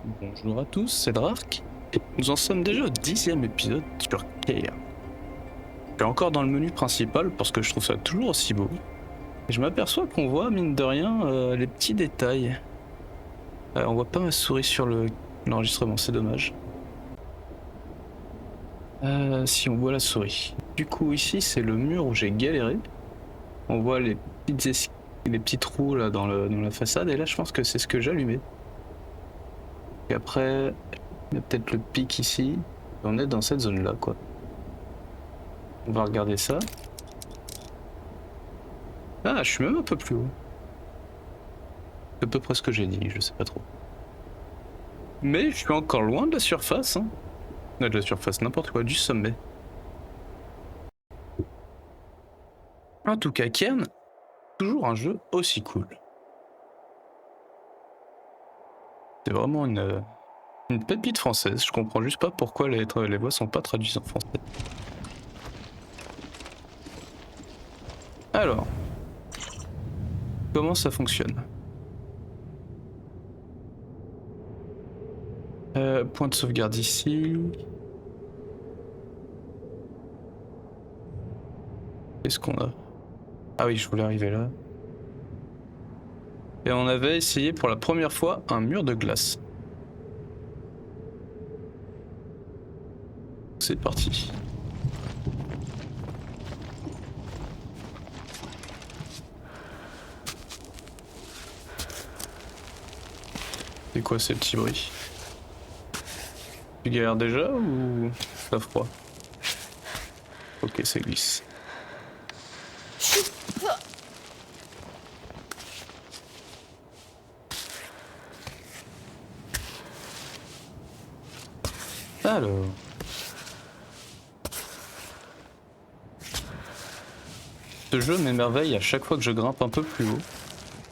Bonjour à tous, c'est Drark. Et nous en sommes déjà au 10e épisode sur Keir. Je suis encore dans le menu principal parce que je trouve ça toujours aussi beau. Et je m'aperçois qu'on voit, mine de rien, les petits détails. On voit pas ma souris sur l'enregistrement, c'est dommage. Si on voit la souris. Du coup ici c'est le mur où j'ai galéré. On voit les petits trous là dans la façade et là je pense que c'est ce que j'allumais. Et après, il y a peut-être le pic ici. Et on est dans cette zone là quoi. On va regarder ça. Ah, je suis même un peu plus haut. C'est à peu près ce que j'ai dit, je sais pas trop. Mais je suis encore loin de la surface, hein. De la surface, n'importe quoi, du sommet. En tout cas, Kern, toujours un jeu aussi cool. C'est vraiment une pépite française, je comprends juste pas pourquoi les voix sont pas traduites en français. Alors, comment ça fonctionne? Point de sauvegarde ici. Qu'est-ce qu'on a? Ah oui, je voulais arriver là. Et on avait essayé pour la première fois un mur de glace. C'est parti. C'est quoi ces petits bruits? Tu galères déjà ou t'as froid? Ok, c'est glisse. Alors... Ce jeu m'émerveille à chaque fois que je grimpe un peu plus haut.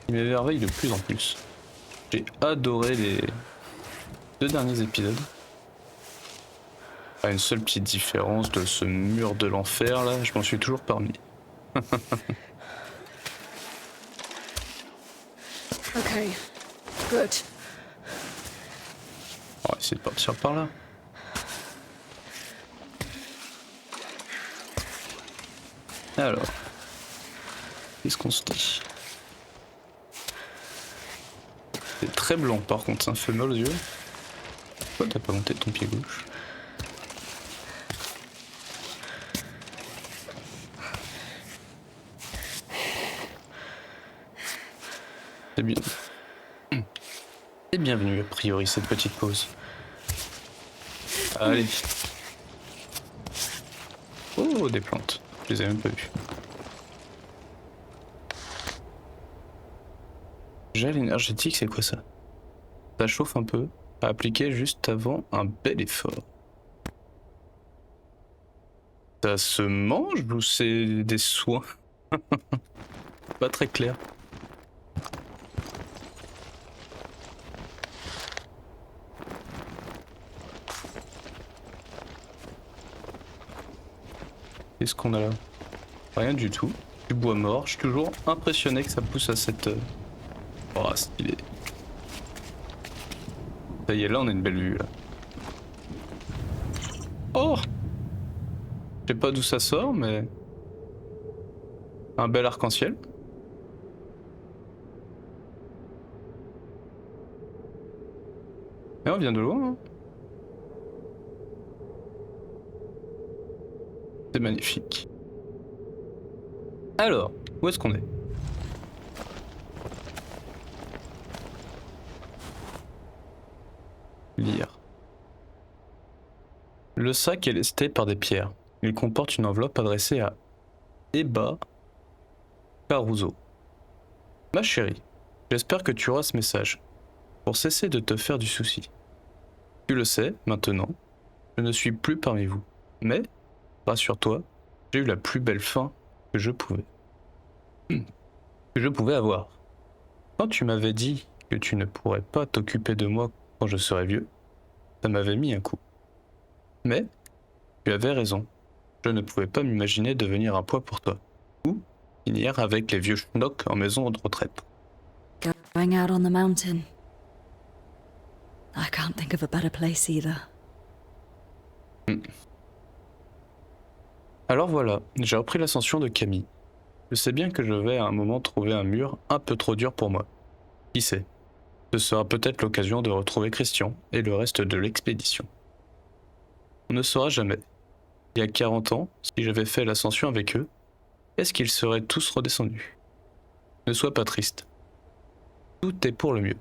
Il m'émerveille de plus en plus. J'ai adoré les 2 derniers épisodes. Une seule petite différence de ce mur de l'enfer là, je m'en suis toujours parmi. Okay, good. On va essayer de partir par là. Alors, qu'est-ce qu'on se dit? C'est très blanc par contre, ça me fait mal aux yeux. Pourquoi t'as pas monté de ton pied gauche? C'est bien. Et bienvenue a priori cette petite pause. Allez. Oh, des plantes. Je les ai même pas vues. Gel énergétique, c'est quoi ça? Ça chauffe un peu. À appliquer juste avant un bel effort. Ça se mange ou c'est des soins? Pas très clair. Qu'est-ce qu'on a là? Rien du tout. Du bois mort. Je suis toujours impressionné que ça pousse à cette... Oh, stylé. Ça y est, là on a une belle vue là. Oh! Je sais pas d'où ça sort, mais... Un bel arc-en-ciel. Et on vient de loin, hein. C'est magnifique. Alors, où est-ce qu'on est? Lire. Le sac est lesté par des pierres. Il comporte une enveloppe adressée à Eba Caruso. Ma chérie, j'espère que tu auras ce message. Pour cesser de te faire du souci. Tu le sais, maintenant, je ne suis plus parmi vous. Mais, rassure-toi, j'ai eu la plus belle fin que je pouvais. Que je pouvais avoir. Quand tu m'avais dit que tu ne pourrais pas t'occuper de moi quand je serais vieux, ça m'avait mis un coup. Mais, tu avais raison. Je ne pouvais pas m'imaginer devenir un poids pour toi. Ou finir avec les vieux schnocks en maison de retraite. Going out on the mountain. Like can't think of a better place either. Alors voilà, j'ai repris l'ascension de Camille. Je sais bien que je vais à un moment trouver un mur un peu trop dur pour moi. Qui sait? Ce sera peut-être l'occasion de retrouver Christian et le reste de l'expédition. On ne saura jamais. Il y a 40 ans, si j'avais fait l'ascension avec eux, est-ce qu'ils seraient tous redescendus? Ne sois pas triste. Tout est pour le mieux.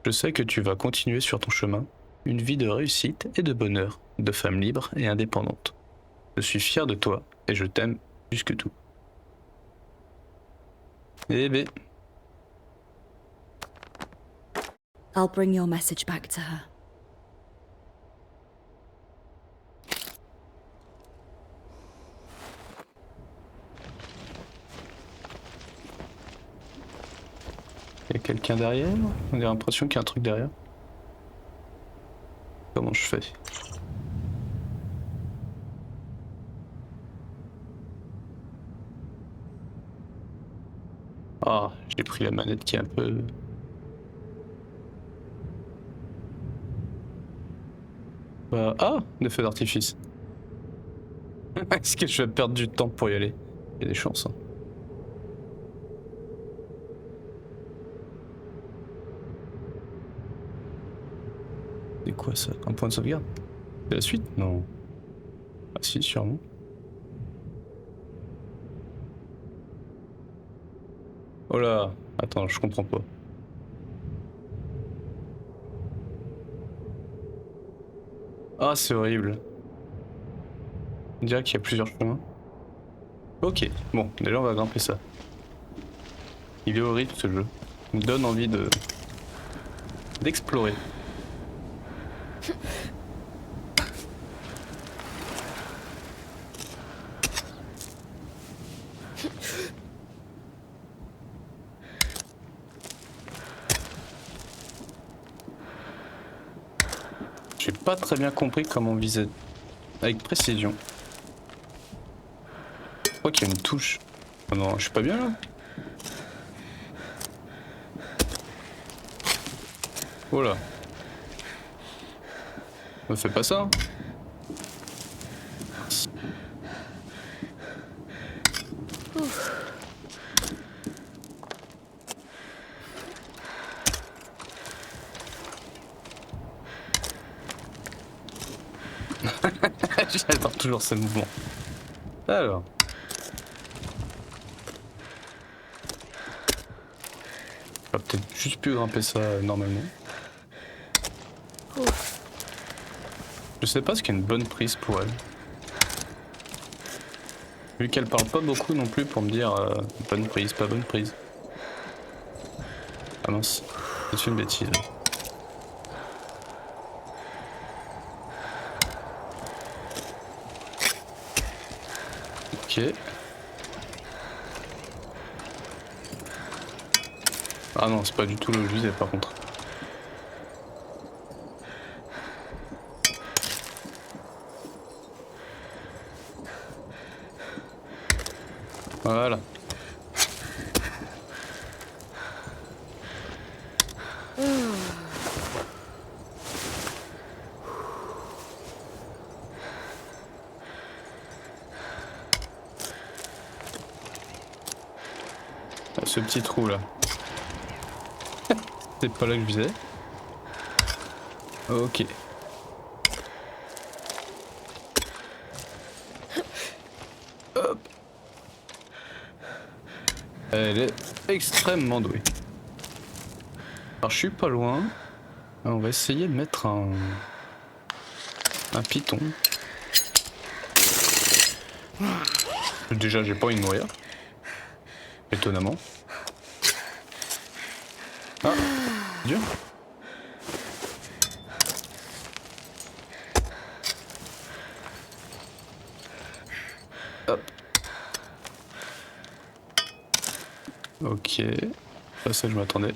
Je sais que tu vas continuer sur ton chemin, une vie de réussite et de bonheur, de femme libre et indépendante. Je suis fier de toi et je t'aime plus que tout. Eh ben, I'll bring your message back to her. il y a quelqu'un derrière? On a l'impression qu'il y a un truc derrière. Comment je fais? Ah, j'ai pris la manette qui est un peu... ah, des feux d'artifice. Est-ce que je vais perdre du temps pour y aller? Il y a des chances. Hein. C'est quoi ça? Un point de sauvegarde? C'est la suite? Non. Ah si, sûrement. Oh là! Attends, je comprends pas. Ah, c'est horrible. On dirait qu'il y a plusieurs chemins. Ok, bon, déjà on va grimper ça. Il est horrible ce jeu. Il me donne envie de... d'explorer. J'ai pas très bien compris comment viser avec précision. Je crois qu'il y a une touche. Oh non, je suis pas bien là. Oh là. Me fais pas ça. Hein. J'adore toujours ce mouvement. Alors. On va peut-être juste pu grimper ça normalement. Je sais pas ce qu'il y a une bonne prise pour elle. Vu qu'elle parle pas beaucoup non plus pour me dire bonne prise, pas bonne prise. Ah mince, c'est une bêtise. Ok. Ah non, c'est pas du tout là où je visais par contre. Voilà. Ce petit trou là. C'est pas là que je visais. Ok. Hop. Elle est extrêmement douée. Alors je suis pas loin. On va essayer de mettre un python. Déjà j'ai pas envie de mourir. Étonnamment. Ah, dur. Hop. Ok. Ça je m'attendais.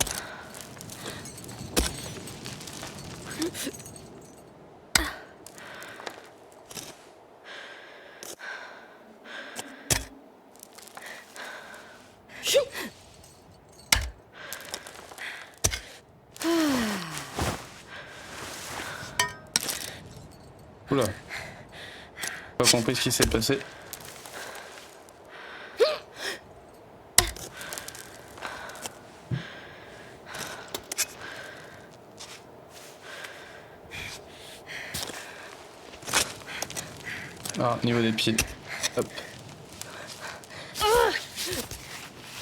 Oula. Pas compris ce qui s'est passé. Ah, niveau des pieds. Hop.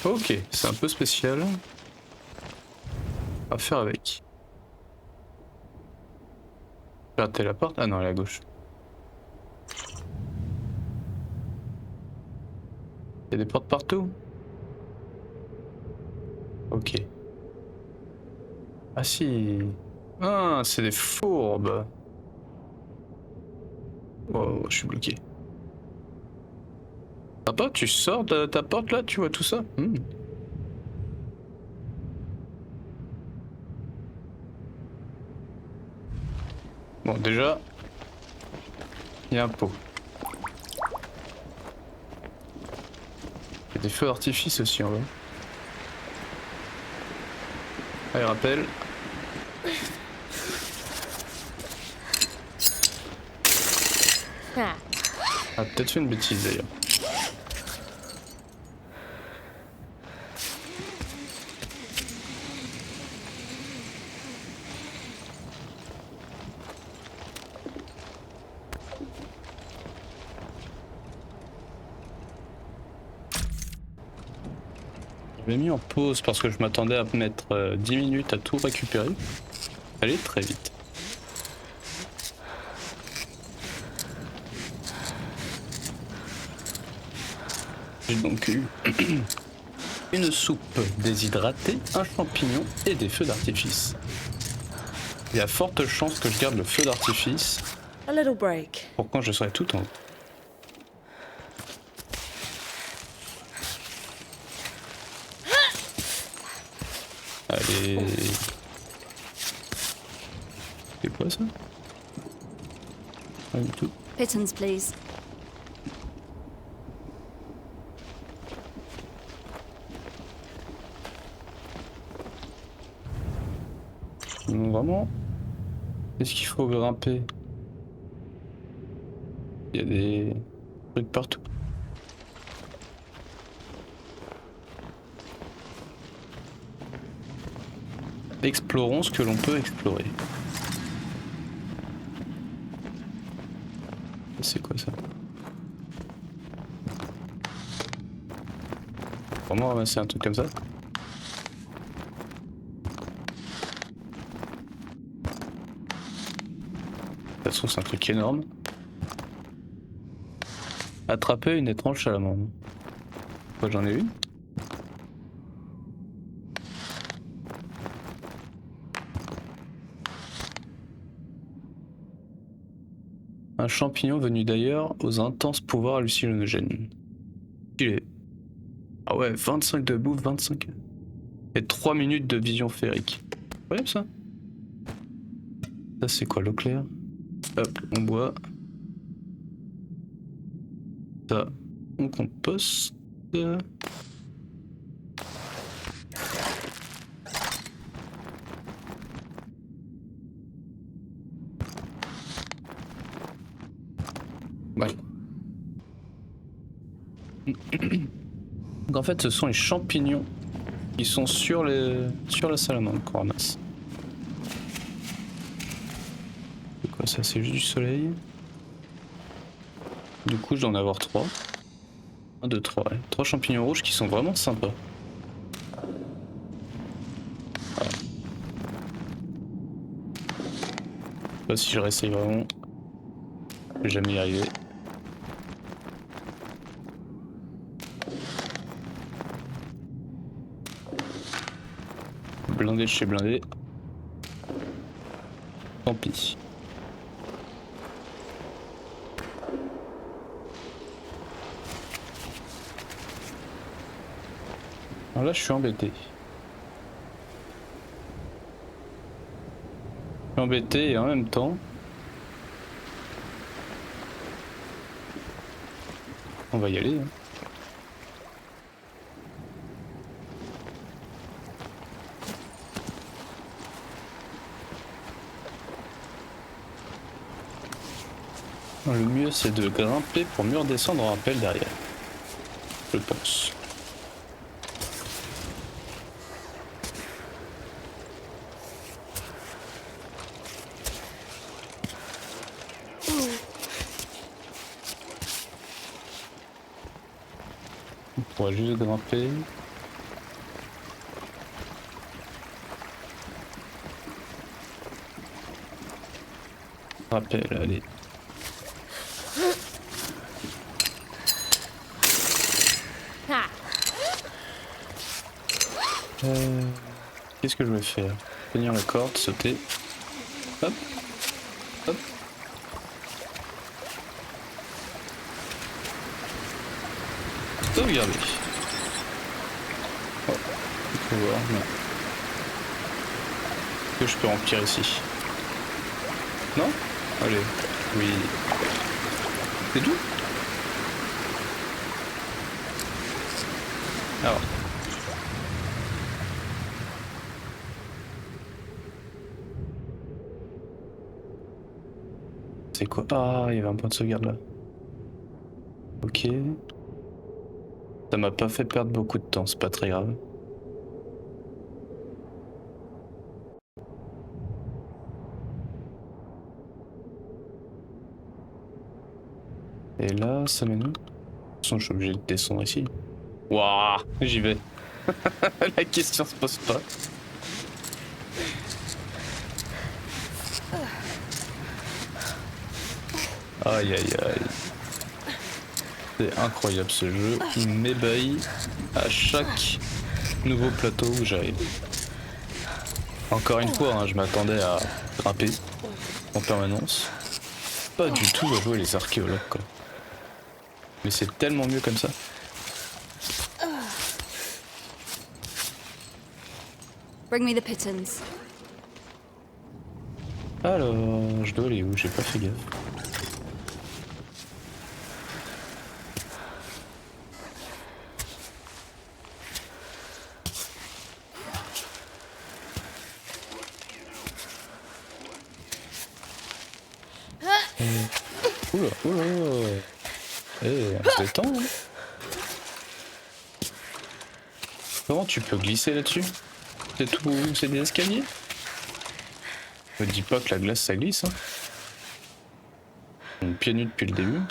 Ok, c'est un peu spécial. À faire avec. Rater la porte. Ah non, elle est à gauche. Il y a des portes partout. Ok. Ah si. Ah, c'est des fourbes. Oh, je suis bloqué. Papa, tu sors de ta porte là, tu vois tout ça? Bon, déjà, il y a un pot. Il y a des feux d'artifice aussi en bas. Allez, rappel. Ah, peut-être fait une bêtise d'ailleurs. Je l'ai mis en pause parce que je m'attendais à mettre 10 minutes à tout récupérer. Allez, très vite. J'ai donc eu une soupe déshydratée, un champignon et des feux d'artifice. Il y a forte chance que je garde le feu d'artifice A little break. pour quand je serai tout en haut. Allez. C'est quoi ça? Pas du tout. Pittance, please. Non, vraiment? Est-ce qu'il faut grimper? Il y a des trucs partout. Explorons ce que l'on peut explorer. C'est quoi ça? Vraiment ramasser un truc comme ça? De toute façon c'est un truc énorme. Attraper une étrange salamandre. Quoi, j'en ai une? Un champignon venu d'ailleurs aux intenses pouvoirs hallucinogènes. Il est... Ah ouais, 25 de bouffe, 25. Et 3 minutes de vision féerique. Incroyable ça. Ça c'est quoi, l'eau claire? Hop, on boit. Ça, on composte. Ouais. Donc en fait ce sont les champignons qui sont sur la salamandre qu'on ramasse. C'est quoi ça? C'est juste du soleil. Du coup je dois en avoir 3. 1, 2, 3, ouais. 3 champignons rouges qui sont vraiment sympas. Voilà. Je sais pas si je réessaye vraiment. Je vais jamais y arriver. Blindé de chez blindé. Tant pis. Alors là je suis embêté. Je suis embêté et en même temps... On va y aller. Hein. Le mieux c'est de grimper pour mieux redescendre en rappel derrière. Je pense. On pourra juste grimper. Rappel, allez. Qu'est-ce que je vais faire? Tenir la corde, sauter. Hop. Hop. Sauvegarder. Oh, il faut voir, non. Est-ce que je peux remplir ici? Non? Allez, oui. C'est tout? Alors. C'est quoi? Ah, il y avait un point de sauvegarde là. Ok. Ça m'a pas fait perdre beaucoup de temps, c'est pas très grave. Et là, ça mène où? De toute façon, je suis obligé de descendre ici. Waouh, j'y vais. La question se pose pas. Aïe aïe aïe. C'est incroyable ce jeu. Il m'ébahit à chaque nouveau plateau où j'arrive. Encore une fois, hein, je m'attendais à grimper en permanence. Pas du tout à jouer les archéologues quoi. Mais c'est tellement mieux comme ça. Bring me the pittance. Alors, je dois aller où? J'ai pas fait gaffe. Oula, oula, oula. Eh, on se détend, hein. Comment tu peux glisser là-dessus? C'est tout, c'est des escaliers? Me dis pas que la glace ça glisse, hein. On est pieds nus depuis le début.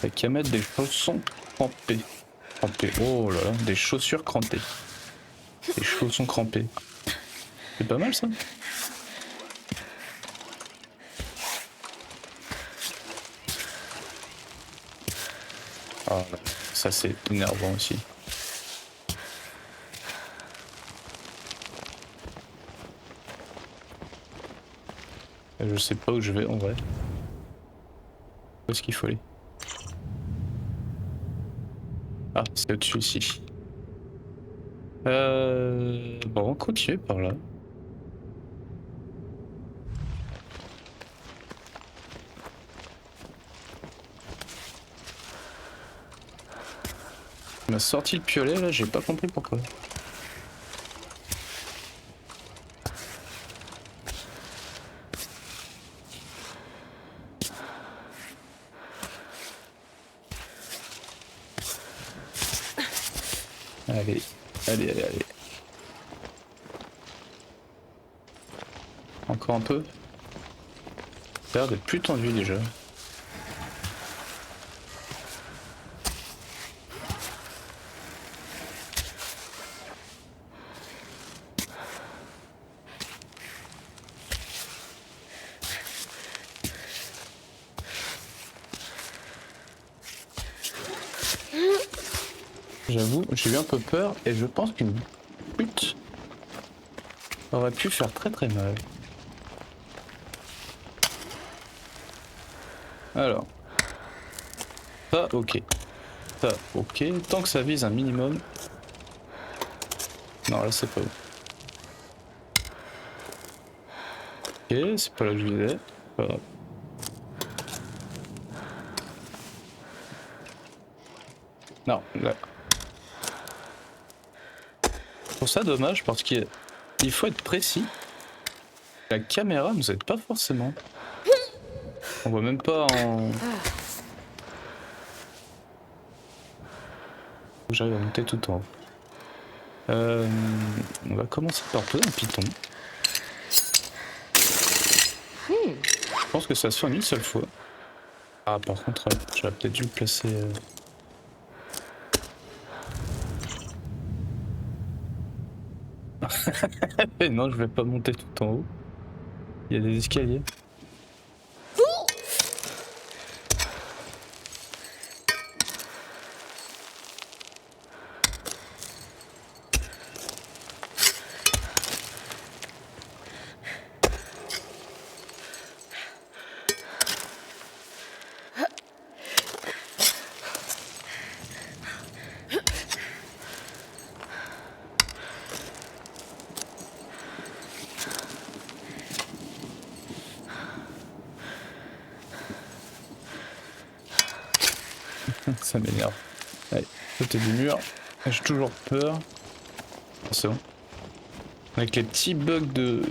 T'as qu'à mettre des chaussons crampés. Crampés, oh là là, des chaussures crampées. Des chaussons crampés. C'est pas mal ça? Ah, ça c'est énervant aussi. Je sais pas où je vais en vrai. Où est-ce qu'il faut aller? Ah, c'est au-dessus ici. Bon, on continue par là. Il m'a sorti le piolet là, j'ai pas compris pourquoi. Allez, allez, allez, allez. Encore un peu. Ça a l'air d'être plus tendu déjà. J'avoue, j'ai eu un peu peur et je pense qu'une pute aurait pu faire très très mal. Alors, ça ok, ça ok, tant que ça vise un minimum. Non là c'est pas où. Ok, c'est pas là que je visais. Pas grave. Non, là. trouve ça dommage parce qu'il faut être précis. La caméra nous aide pas forcément. On voit même pas en... J'arrive à monter tout en haut. On va commencer par poser un piton. Je pense que ça se fait en une seule fois. Ah par contre, ouais, j'aurais peut-être dû le placer... Et non, je vais pas monter tout en haut. Il y a des escaliers. Ça m'énerve. Allez, côté du mur. J'ai toujours peur. C'est bon. Avec les petits bugs de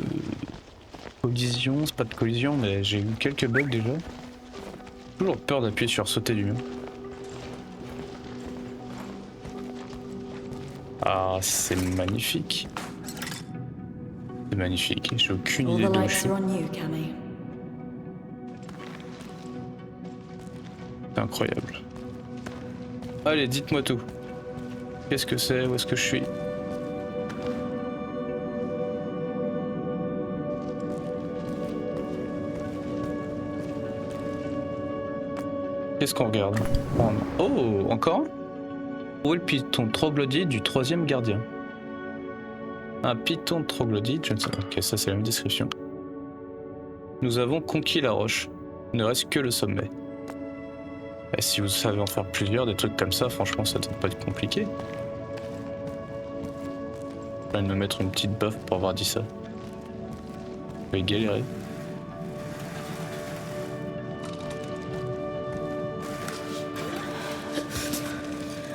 collision, c'est pas de collision, mais j'ai eu quelques bugs déjà. Toujours peur d'appuyer sur sauter du mur. Ah, c'est magnifique. C'est magnifique. J'ai aucune All idée the d'où je lights suis. are on you, Cammy. C'est incroyable. Allez, dites-moi tout. Qu'est-ce que c'est? Où est-ce que je suis? Qu'est-ce qu'on regarde? Oh, encore un? Où est le python troglodyte du troisième gardien? Un python troglodyte, je ne sais pas. Ok, ça c'est la même description. Nous avons conquis la roche. Il ne reste que le sommet. Et si vous savez en faire plusieurs, des trucs comme ça, franchement ça ne doit pas être compliqué. Je vais me mettre une petite buff pour avoir dit ça. Je vais galérer.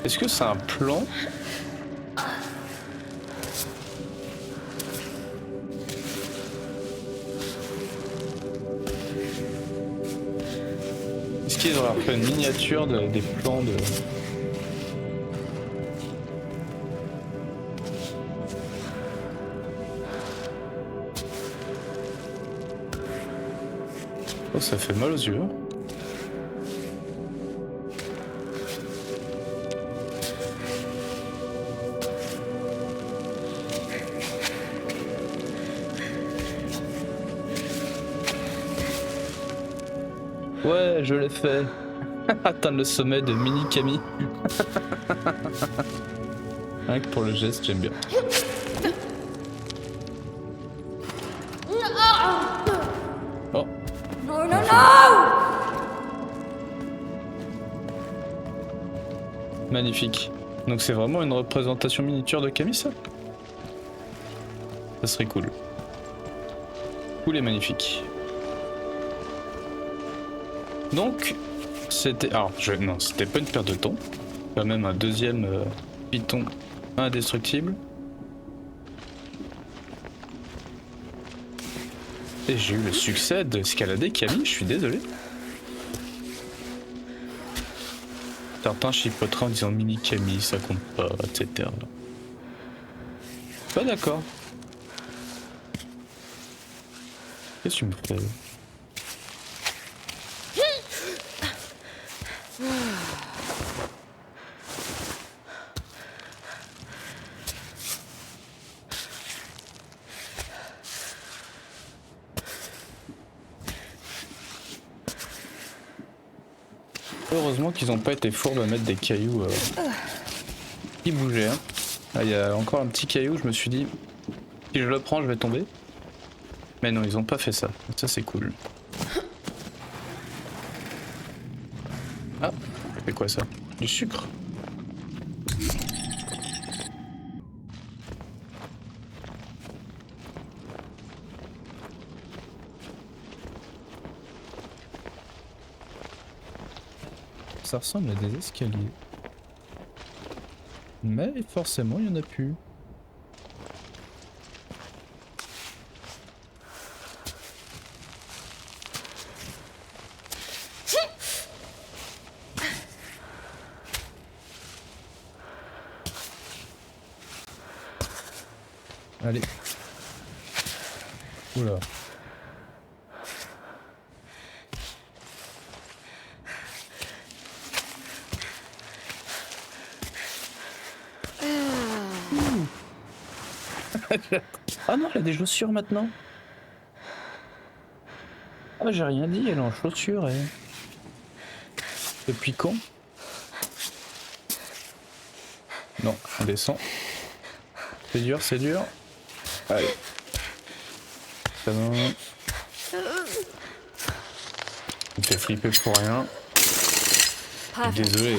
Est-ce que c'est un plan? Est-ce qu'ils auraient fait une miniature des plans de... Oh, ça fait mal aux yeux. Ouais, je l'ai fait. Atteindre le sommet de Mini Cammy. Rien que pour le geste, j'aime bien. Oh. No, no, no! Magnifique. Donc c'est vraiment une représentation miniature de Cammy, ça? Ça serait cool. Cool et magnifique. Donc, c'était... Alors, non, c'était pas une perte de temps. Quand même un deuxième python indestructible. Et j'ai eu le succès d'escalader Cammy, je suis désolé. Certains chipoteraient en disant mini Cammy, ça compte pas, etc. Pas d'accord. Qu'est-ce que tu me fais? Heureusement qu'ils n'ont pas été fourbes à mettre des cailloux qui bougeaient. Hein. Là, il y a encore un petit caillou, je me suis dit, si je le prends, je vais tomber. Mais non, ils n'ont pas fait ça. Ça, c'est cool. Ah, c'est quoi ça? Du sucre? Ça ressemble à des escaliers. Mais forcément, il n'y en a plus. Allez. Oula. Ah non, elle a des chaussures maintenant. Ah j'ai rien dit, elle est en chaussures elle. Depuis quand? Non, on descend. C'est dur, c'est dur. Allez. Ça va. Il me fait flipper pour rien. Perfect. Désolé.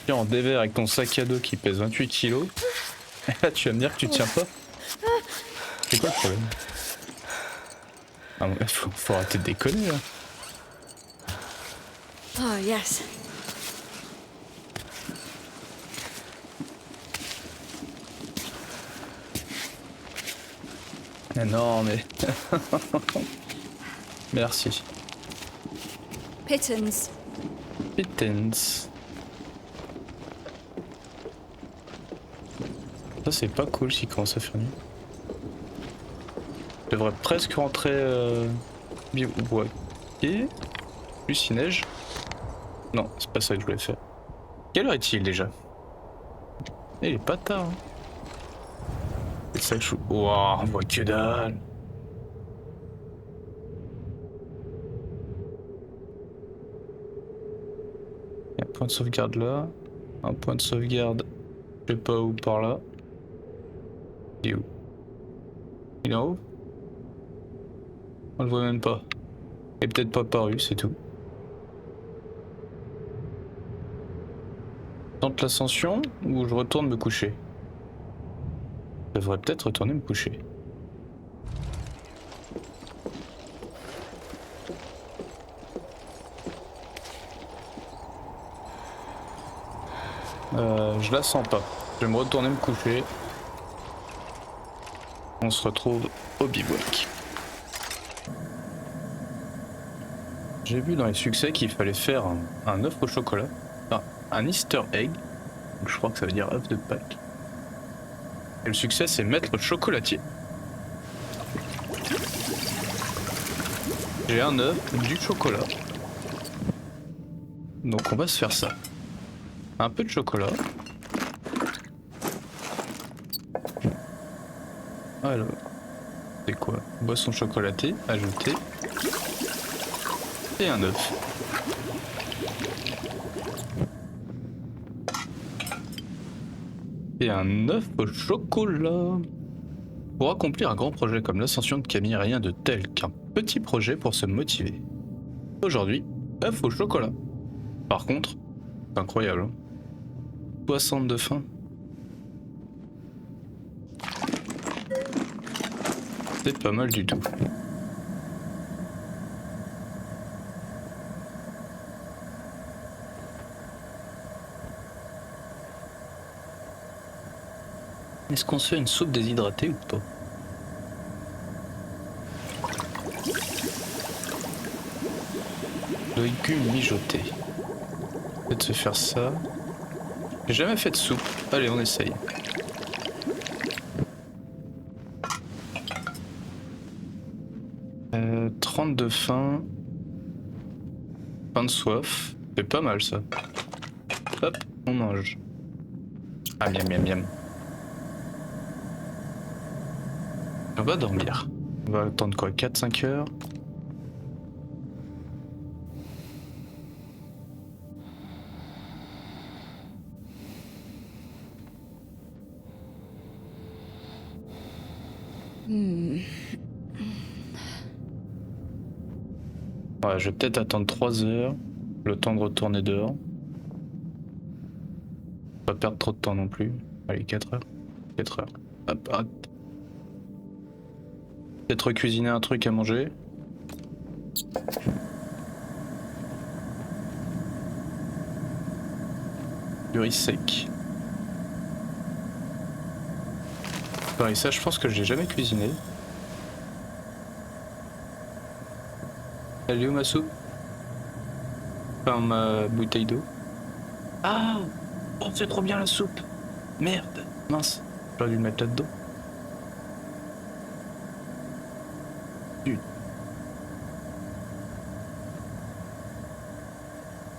T'es en dévers avec ton sac à dos qui pèse 28 kilos. Et là tu vas me dire que tu tiens pas. C'est quoi le problème? Ah, faut arrêter de déconner là. Oh, yes. Mais non mais... Merci. Pittons. Pittance. Ça c'est pas cool s'il commence à faire nuit. Je devrais presque rentrer bivouaquer. Plus il neige. Non, c'est pas ça que je voulais faire. Quelle heure est-il déjà? Il est pas tard. Hein. C'est ça que je... Wouah, on voit que dalle. Il y a un point de sauvegarde là. Un point de sauvegarde, je sais pas où, par là. Il est où? Il est en haut? On le voit même pas. Il est peut-être pas paru, c'est tout. Tente l'ascension ou je retourne me coucher? Je devrais peut-être retourner me coucher. Je la sens pas. Je vais me retourner me coucher. On se retrouve au bivouac. J'ai vu dans les succès qu'il fallait faire un œuf au chocolat. Enfin, un Easter egg. Donc je crois que ça veut dire œuf de Pâques. Et le succès c'est mettre le chocolatier. J'ai un œuf, du chocolat. Donc on va se faire ça. Un peu de chocolat. Alors, c'est quoi? Boisson chocolatée, ajouter. Et un œuf. Et un œuf au chocolat. Pour accomplir un grand projet comme l'ascension de Camille, rien de tel qu'un petit projet pour se motiver. Aujourd'hui, œuf au chocolat. Par contre, c'est incroyable. Hein, 60 de faim. C'est pas mal du tout. Est-ce qu'on se fait une soupe déshydratée ou pas? Légumes mijotés. Peut-être se faire ça. J'ai jamais fait de soupe. Allez, on essaye. Euh, 30 de faim. Faim de soif. C'est pas mal ça. Hop, on mange. Ah, miam miam miam. On va dormir. On va attendre quoi, 4-5 heures? Ouais, je vais peut-être attendre 3 heures. Le temps de retourner dehors. Pas perdre trop de temps non plus. Allez, 4 heures. 4 heures. Hop, hop. Peut-être cuisiner un truc à manger. Du riz sec. Pareil, ça je pense que j'ai jamais cuisiné. Elle est où ma soupe? Enfin ma bouteille d'eau. Ah! Oh c'est trop bien la soupe! Merde! Mince, j'aurais dû le mettre là-dedans. Zut.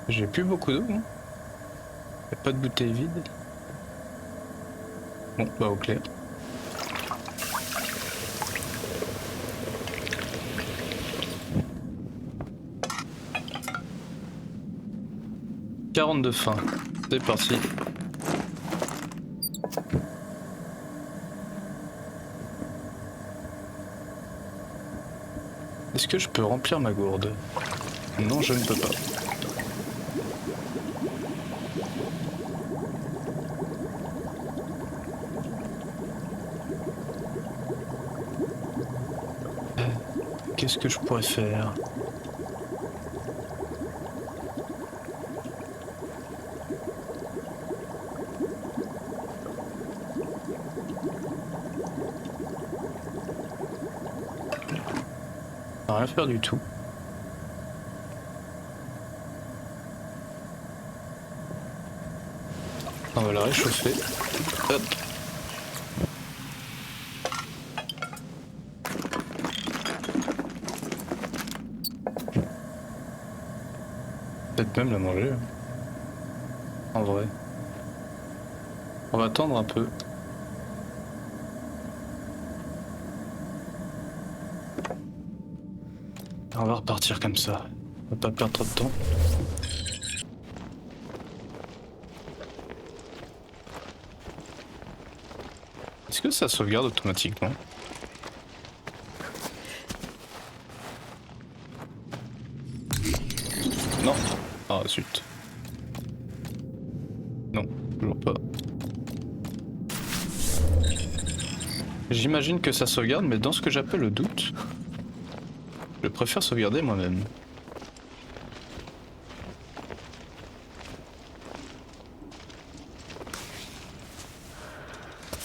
J'ai plus beaucoup d'eau, non? Y'a pas de bouteille vide. Bon, bah au clair. « 40 de faim. C'est parti. Est-ce que je peux remplir ma gourde? Non, je ne peux pas. Qu'est-ce que je pourrais faire? Rien faire du tout. On va la réchauffer. Hop. Peut-être même la manger. En vrai. On va attendre un peu. On va repartir comme ça. On va pas perdre trop de temps. Est-ce que ça sauvegarde automatiquement? Non. Ah zut. Non, toujours pas. J'imagine que ça sauvegarde, mais dans ce que j'appelle le doute, je préfère sauvegarder moi-même.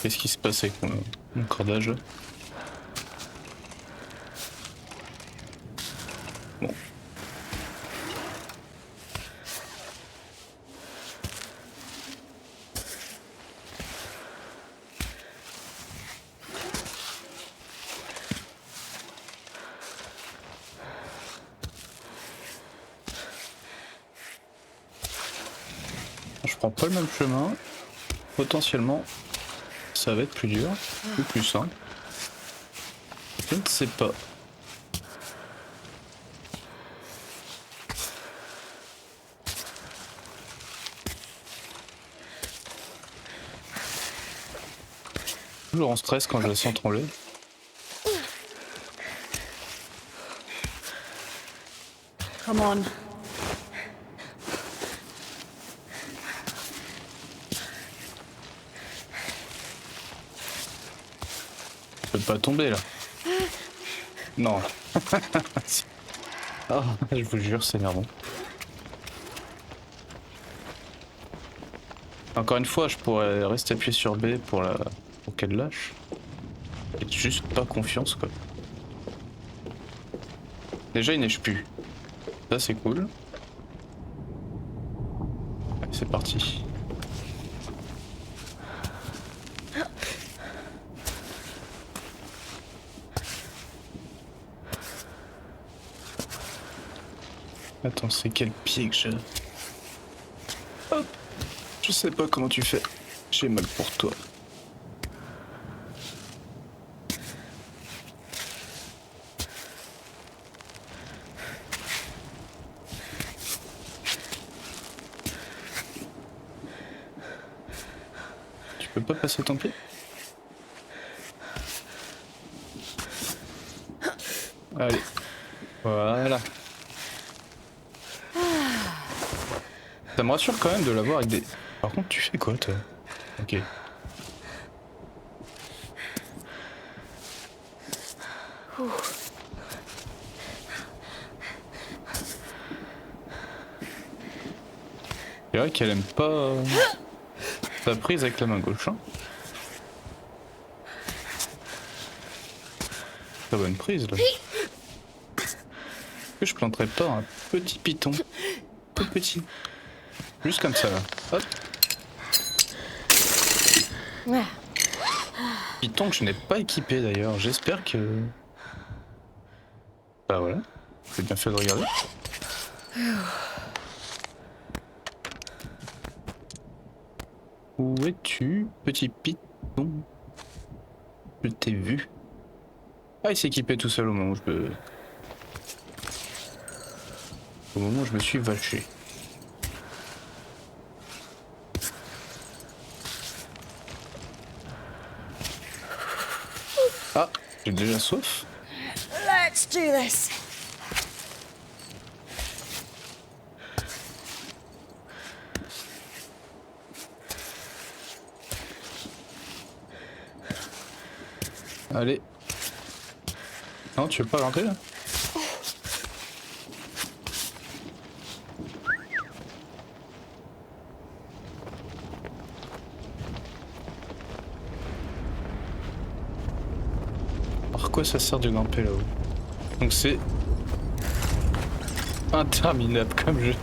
Qu'est-ce qui se passe avec mon cordage là? Bon. Je prends pas le même chemin. Potentiellement, ça va être plus dur ou plus simple. Je ne sais pas. Toujours en stress quand je la sens trembler. Come on. Je peux pas tomber là. Non. Oh, je vous jure, c'est énervant. Encore une fois, je pourrais rester appuyé sur B pour qu'elle lâche. J'ai juste pas confiance quoi. Déjà il neige plus. Ça c'est cool. Allez, c'est parti. Attends, c'est quel pied que j'ai? Hop. Je sais pas comment tu fais. J'ai mal pour toi. Tu peux pas passer ton pied? Allez. Voilà. Ça me rassure quand même de l'avoir avec des... Par contre, tu fais quoi, toi? Ok. C'est vrai qu'elle aime pas sa prise avec la main gauche. Hein. Très bonne prise, là. Est-ce que je planterais pas un petit piton? Tout petit. Juste comme ça, là. Hop. Piton que je n'ai pas équipé, d'ailleurs. J'espère que... Bah voilà, j'ai bien fait de regarder. Où es-tu, petit piton? Je t'ai vu. Ah, il s'est équipé tout seul au moment où je me suis vaché. Ah, j'ai déjà soif. Let's do this. Allez. Non, tu veux pas rentrer là? Alors quoi ça sert de grimper là-haut? Donc c'est interminable comme jeu.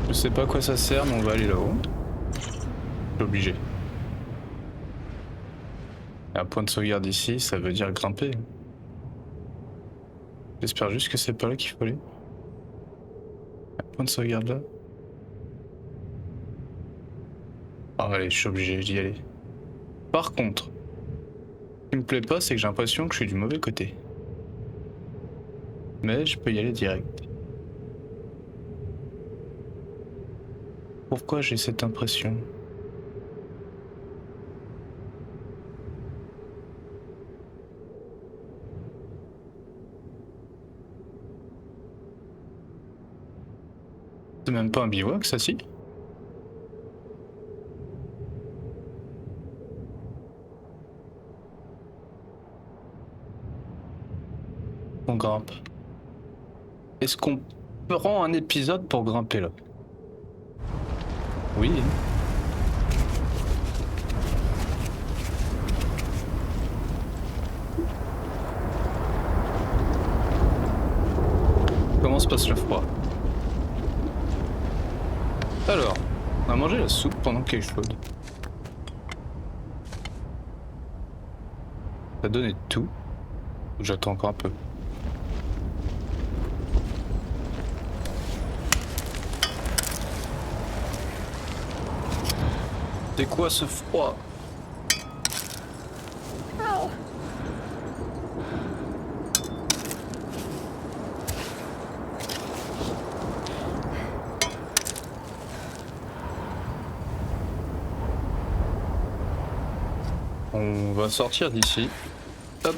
Je sais pas à quoi ça sert, mais on va aller là-haut. Je suis obligé. Un point de sauvegarde ici, ça veut dire grimper. J'espère juste que c'est pas là qu'il faut aller. Un point de sauvegarde là. Ah allez, je suis obligé d'y aller. Par contre, ce qui me plaît pas, c'est que j'ai l'impression que je suis du mauvais côté. Mais je peux y aller direct. Pourquoi j'ai cette impression? C'est même pas un bivouac, ça si? On grimpe. Est-ce qu'on prend un épisode pour grimper là? Oui. Comment se passe le froid? Alors, on a mangé la soupe pendant qu'elle est chaude. Ça donnait tout. J'attends encore un peu. C'est quoi ce froid? On va sortir d'ici. Hop.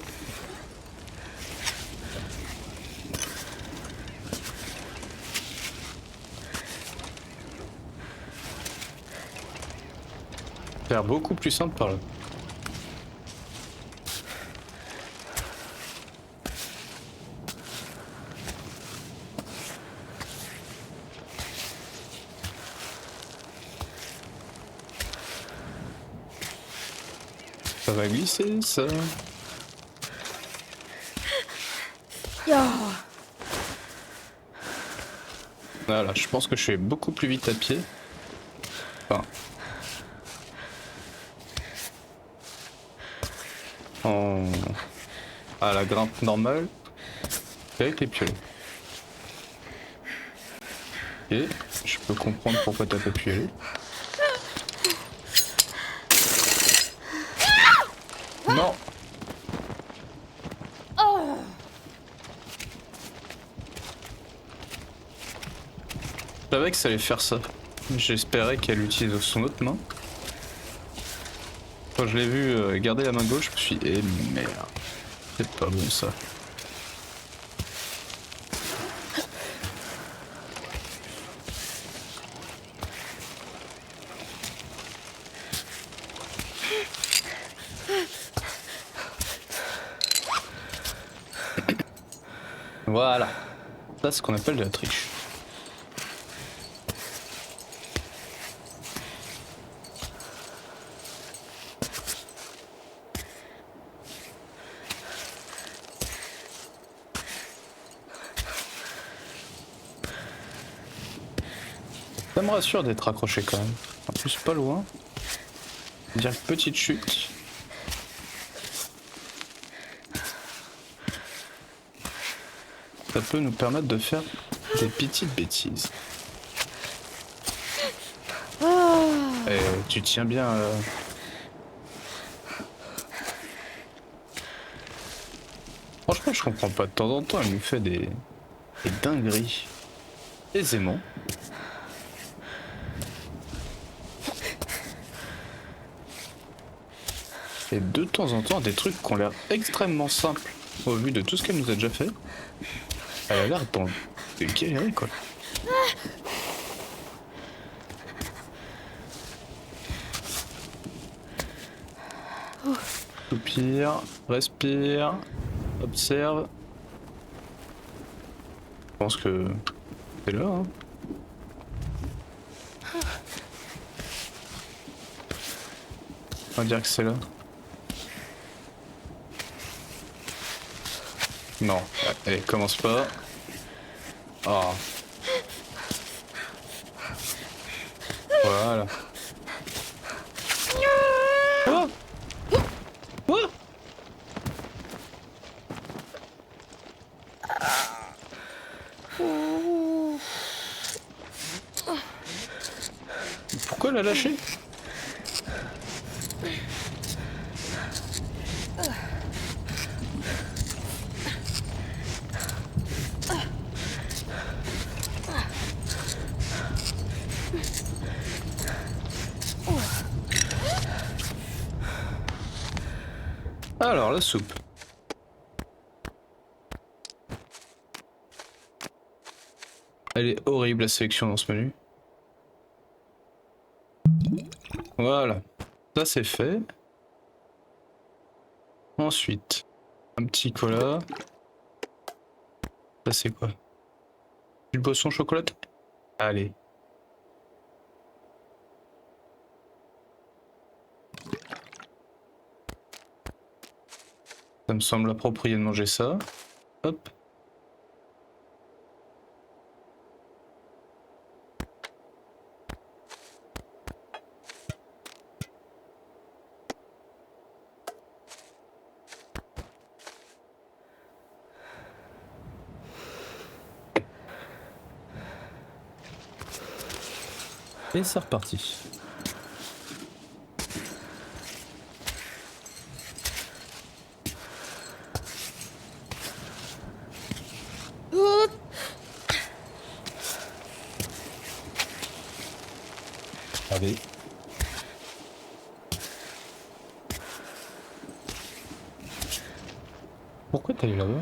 Ça a l'air beaucoup plus simple par là. Ça va glisser, ça. Voilà, je pense que je fais beaucoup plus vite à pied. Enfin. À la grimpe normale. Avec les piolets. Et je peux comprendre pourquoi t'as pas pu y aller. Non. Je savais que ça allait faire ça. J'espérais qu'elle utilise son autre main. Quand je l'ai vu garder la main gauche, je me suis dit, eh merde, c'est pas bon ça. Voilà, ça c'est ce qu'on appelle de la triche. Ça me rassure d'être accroché quand même. En plus pas loin. Dire petite chute. Ça peut nous permettre de faire des petites bêtises. Eh, tu tiens bien. Franchement, je comprends pas. De temps en temps, elle nous fait des dingueries. Aisément. Et de temps en temps, des trucs qui ont l'air extrêmement simples au vu de tout ce qu'elle nous a déjà fait. Elle a l'air de galérer, quoi. Soupire, respire, observe. Je pense que c'est là, hein. On va dire que c'est là. Non, allez, commence pas. Oh. Voilà. Oh. Oh. Pourquoi elle a lâché? Alors, la soupe. Elle est horrible la sélection dans ce menu. Voilà. Ça c'est fait. Ensuite, un petit cola. Ça c'est quoi? Une boisson chocolatée? Allez. Ça me semble approprié de manger ça. Hop. Et c'est reparti. Allez. Pourquoi t'es allé là-bas?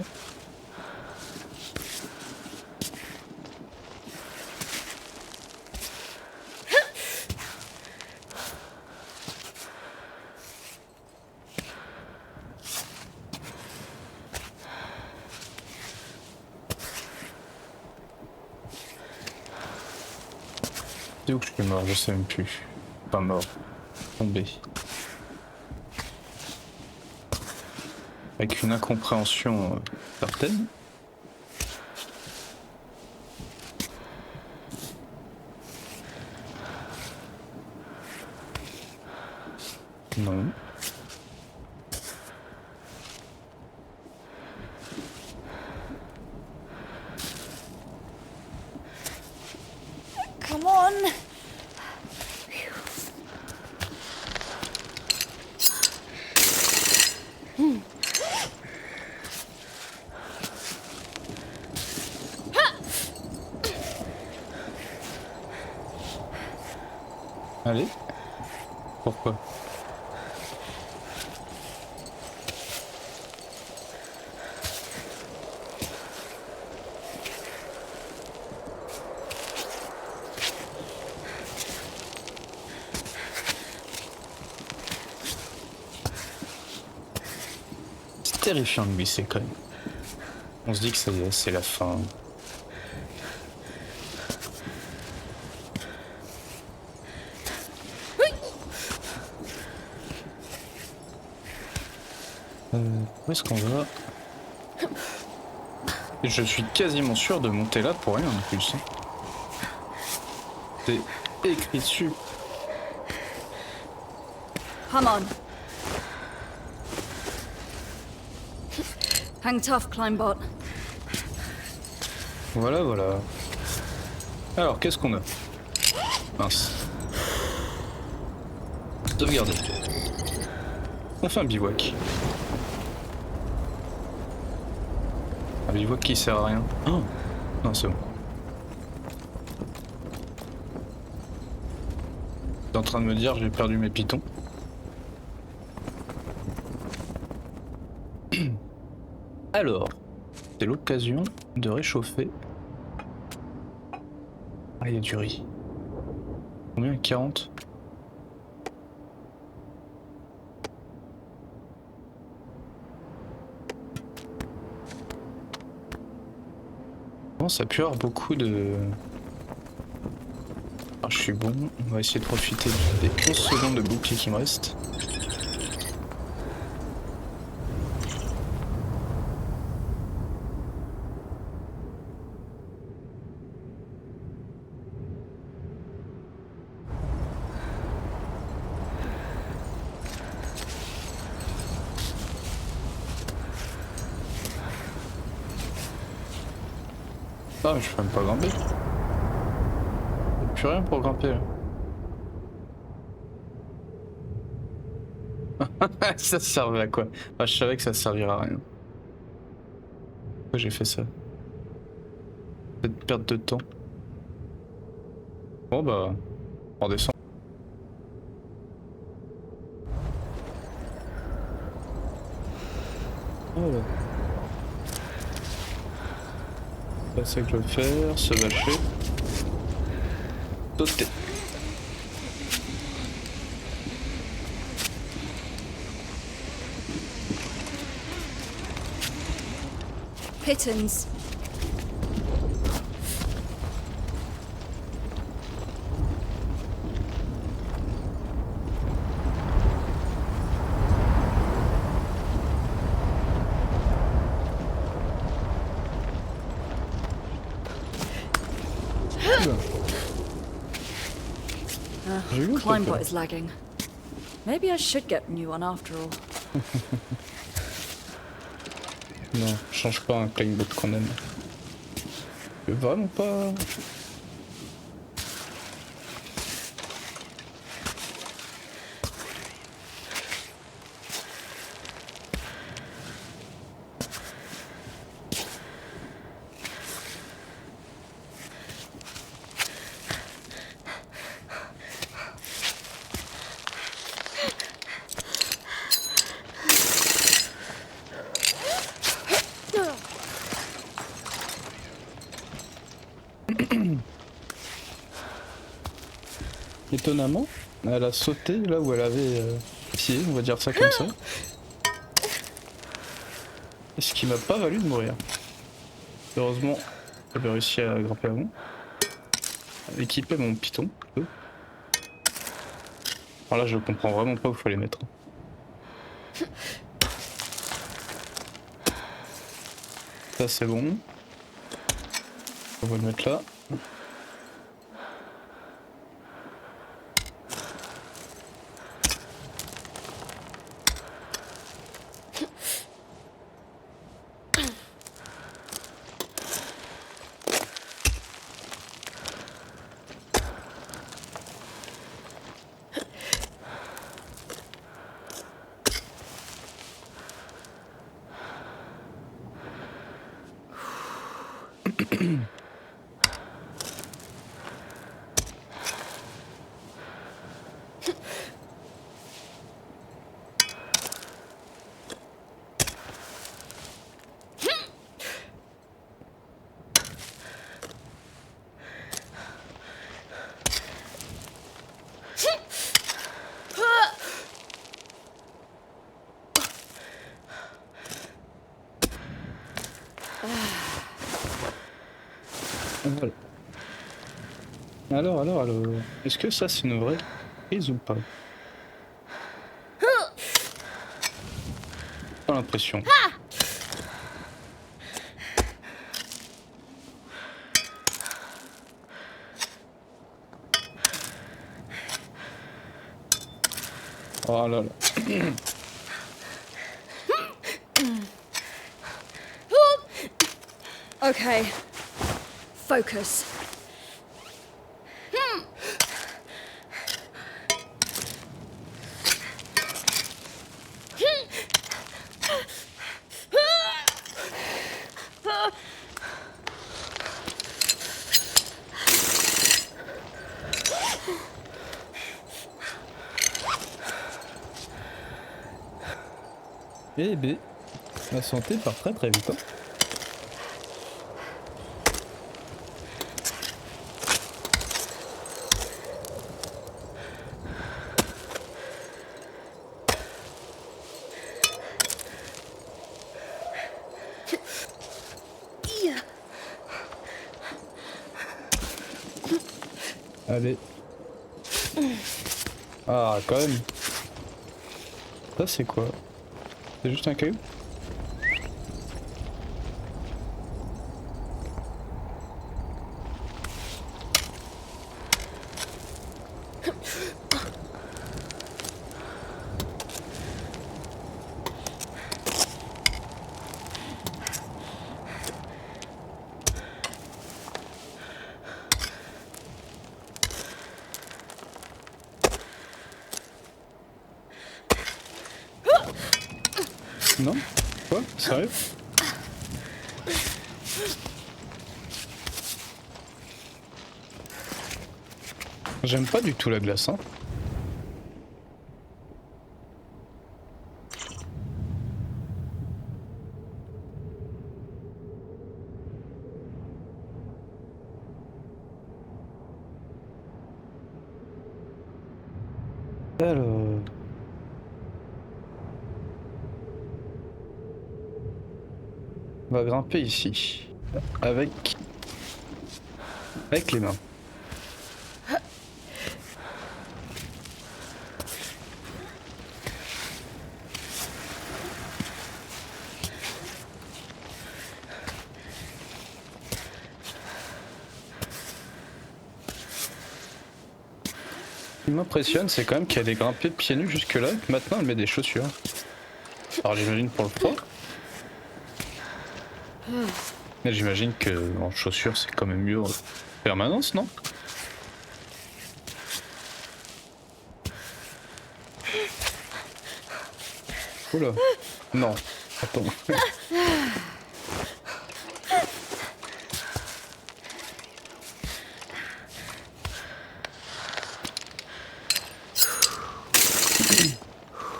C'est où que je suis mort? Je sais même plus. Pas mort. Tombé. Avec une incompréhension certaine. Non. Come on. Allez. Pourquoi? C'est terrifiant de glisser quand même. On se dit que ça y est, c'est la fin. Où est-ce qu'on va? Je suis quasiment sûr de monter là pour rien en plus. C'est écrit dessus. Come on. Hang tough, Climbot. Voilà, voilà. Alors, qu'est-ce qu'on a? Mince. Sauvegarder. On fait un bivouac. Un bivouac qui sert à rien. Oh non, c'est bon. T'es en train de me dire j'ai perdu mes pitons. Alors, c'est l'occasion de réchauffer. Ah, il y a du riz. Combien? 40? Bon, ça peut avoir beaucoup de... Ah, je suis bon, on va essayer de profiter des 11 secondes de bouclier qui me restent. Ah, mais je peux même pas grimper. Plus rien pour grimper là. Ça servait à quoi? Ah, je savais que ça servirait à rien. Pourquoi j'ai fait ça? Cette perte de temps. Bon bah, on redescend. Voilà. C'est ça que je veux faire, se vacher. Sauter. Pittons. Climbot is lagging. Maybe I should get a new one after all. Non, change pas un climbot qu'on aime. Je veux vraiment pas. Étonnamment, elle a sauté là où elle avait pied, on va dire ça comme ça. Et ce qui m'a pas valu de mourir. Heureusement, j'avais réussi à grimper avant. Équiper mon python. Alors là, je comprends vraiment pas où il faut les mettre. Ça, c'est bon. On va le mettre là. Voilà. Alors, est-ce que ça c'est une vraie prise ou pas? Pas l'impression. Oh là là. Okay, focus. Eh ben, la santé part très très vite. Hein. Allez. Ah, quand même. Ça, c'est quoi? C'est juste un caillou? Non? Quoi? Sérieux? J'aime pas du tout la glace, hein. Alors... On va grimper ici. Avec les mains. Ce qui m'impressionne, c'est quand même qu'elle est grimpée pieds nus jusque là, et que maintenant elle met des chaussures. Alors j'imagine pour le froid. Mais j'imagine que en chaussures c'est quand même mieux en permanence, non? Oula. Non. Attends.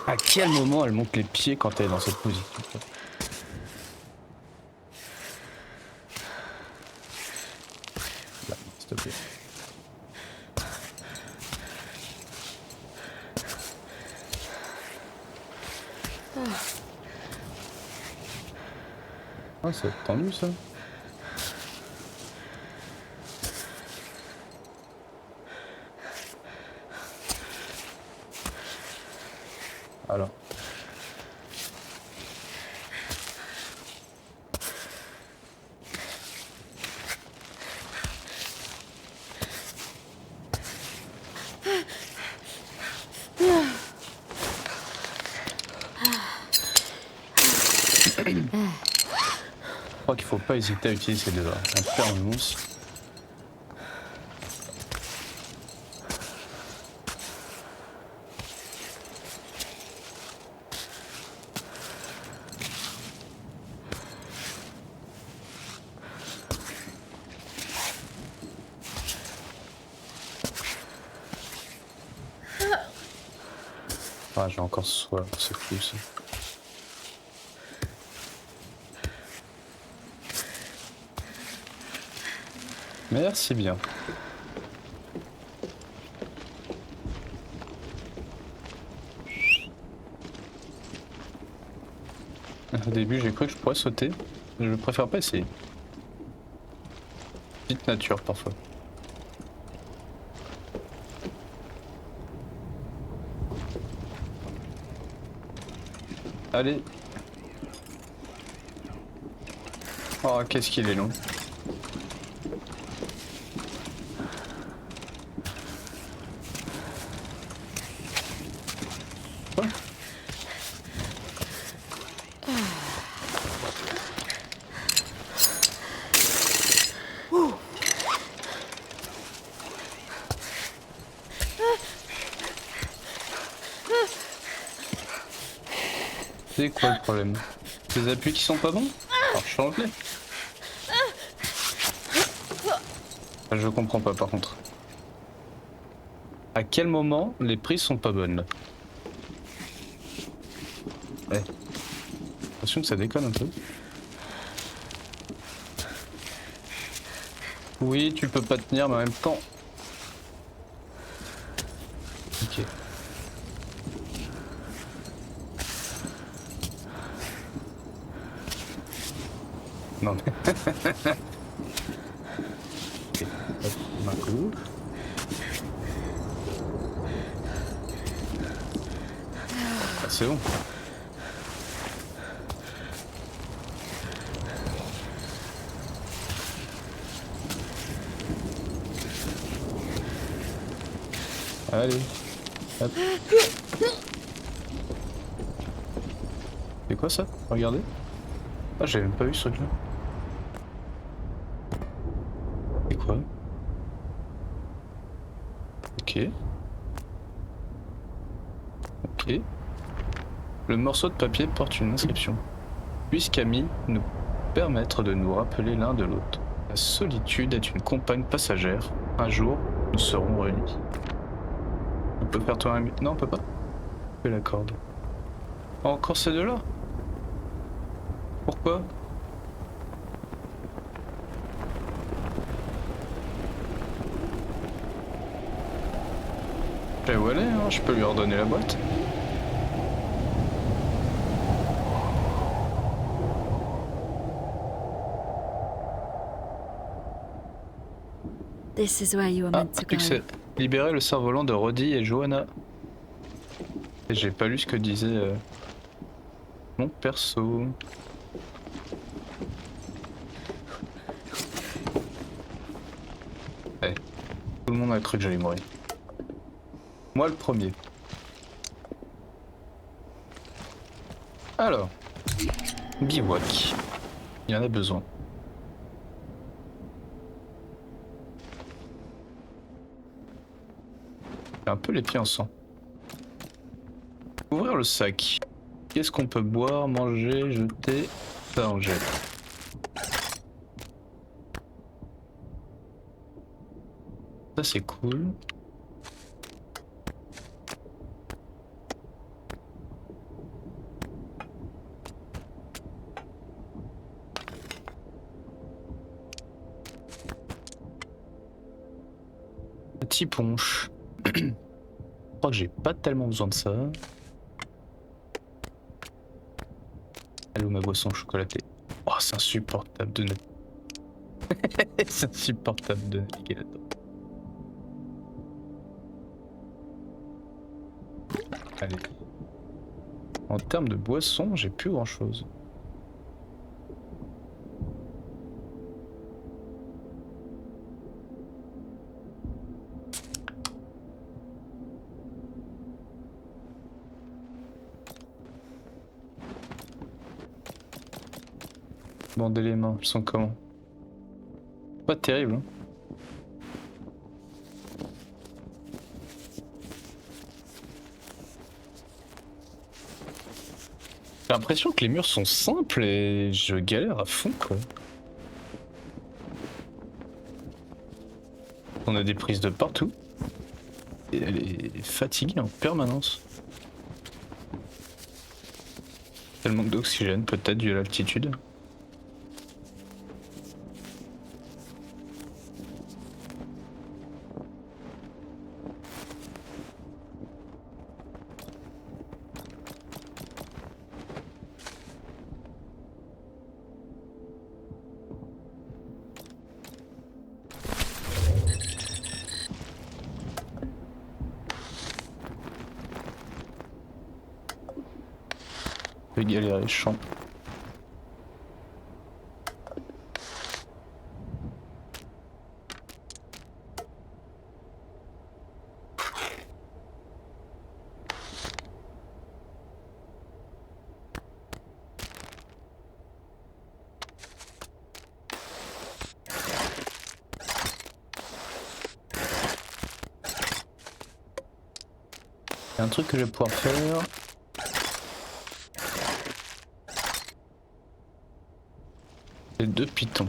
À quel moment elle monte les pieds quand elle est dans cette position? Là, s'il te plaît. Ah, c'est tendu ça. Alors. Je crois qu'il faut pas hésiter à utiliser ces deux-là. En permanence. Ah, j'ai encore soif, c'est fou ça. Merci bien. Au début, j'ai cru que je pourrais sauter. Je préfère pas essayer. Petite nature parfois. Allez. Oh, qu'est-ce qu'il est long. Quoi? C'est quoi le problème? Les appuis qui sont pas bons? Alors change-les. Je comprends pas par contre. À quel moment les prises sont pas bonnes là? Ouais. J'ai l'impression que ça déconne un peu. Oui, tu peux pas tenir, mais en même temps. Ok. Non mais. Ok. Hop, d'un coup. Ah, c'est bon. Allez. Hop. C'est quoi ça? Regardez. Ah, j'avais même pas vu ce truc là. C'est quoi? Ok. Ok. Le morceau de papier porte une inscription. Puisqu'amis nous permettre de nous rappeler l'un de l'autre. La solitude est une compagne passagère. Un jour, nous serons réunis. On peut faire toi un... Non, on peut pas. Fais la corde. Encore ces deux-là? Pourquoi? Eh où elle est, hein, je peux lui redonner la boîte. This is where you were Ah, meant to go. succès. Libérer le cerf-volant de Roddy et Johanna. Et j'ai pas lu ce que disait mon perso. Eh, tout le monde a cru que j'allais mourir. Moi le premier. Alors, bivouac. Il y en a besoin. J'ai un peu les pieds en sang. Ouvrir le sac. Qu'est-ce qu'on peut boire, manger, jeter? Ça on jette. Ça c'est cool. Petit punch. Je crois que j'ai pas tellement besoin de ça. Elle est où ma boisson chocolatée? Oh, c'est insupportable de c'est insupportable de naviguer là-dedans. Allez. En termes de boisson, j'ai plus grand chose. Bander les mains, elles sont comment? Pas terrible, hein. J'ai l'impression que les murs sont simples et je galère à fond quoi. On a des prises de partout. Et elle est fatiguée en permanence. Elle manque d'oxygène peut-être dû à l'altitude. Je vais galérer, je sens. Il y a un truc que je vais pouvoir faire. Les deux pitons.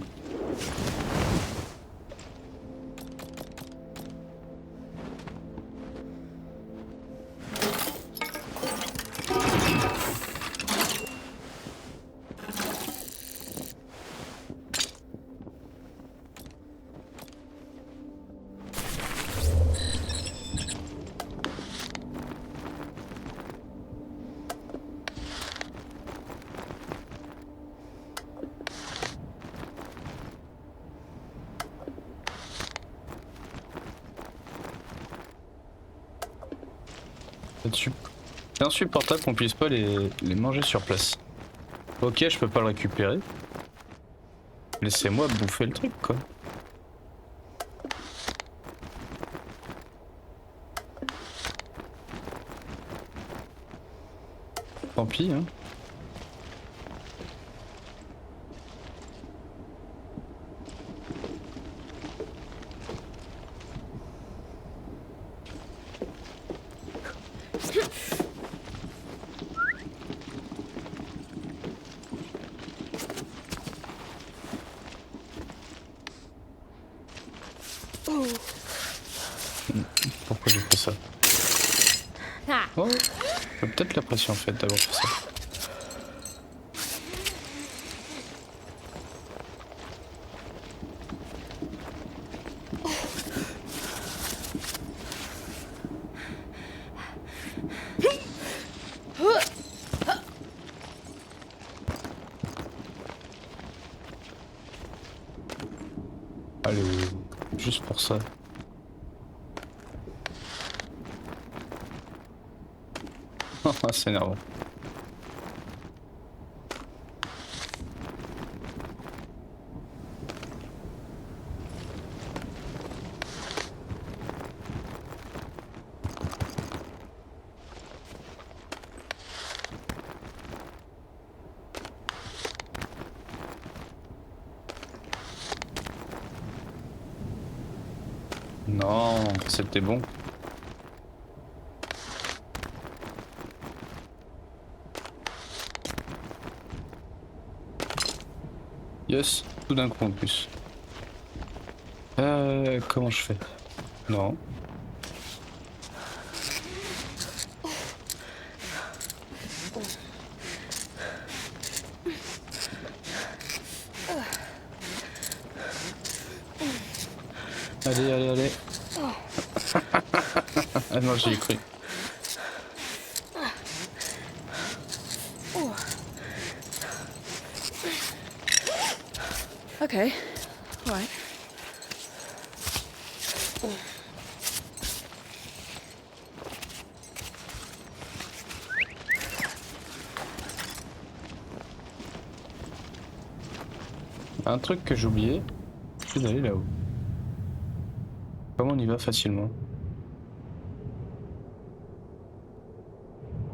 C'est insupportable qu'on puisse pas les manger sur place. Ok, je peux pas le récupérer. Laissez-moi bouffer le truc, quoi. Tant pis, hein. Pourquoi j'ai fait ça? Oh, j'ai peut-être l'impression en fait d'avoir fait ça. Allez, juste pour ça. C'est énervant. Non, c'était bon. Yes, tout d'un coup en plus. Comment je fais? Non. Allez, allez, allez. Ah non, j'y ai cru. Okay, alright. Un truc que j'ai oublié, c'est d'aller là-haut. Comment on y va facilement?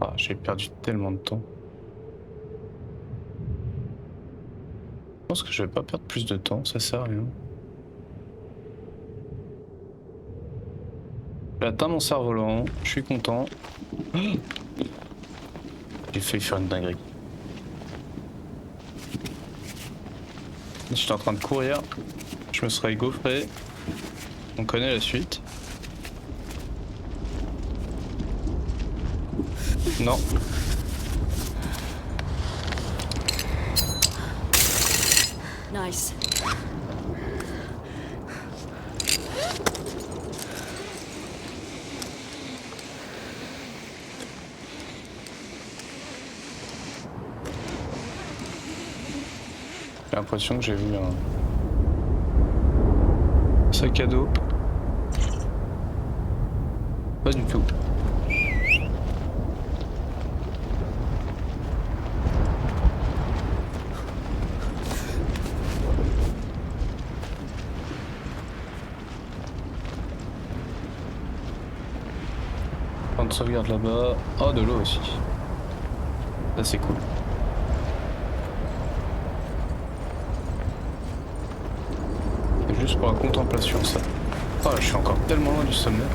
Ah, j'ai perdu tellement de temps. Je pense que je vais pas perdre plus de temps, ça sert à rien. J'ai atteint mon cerf-volant, je suis content. J'ai failli faire une dinguerie. J'étais en train de courir, je me serais gaufré. On connaît la suite. Non. Nice. J'ai l'impression que j'ai vu un sac à dos. Pas du tout. Point de sauvegarde là-bas. Oh, de l'eau aussi. Ça c'est cool. C'est juste pour la contemplation ça. Oh, je suis encore tellement loin du sommet.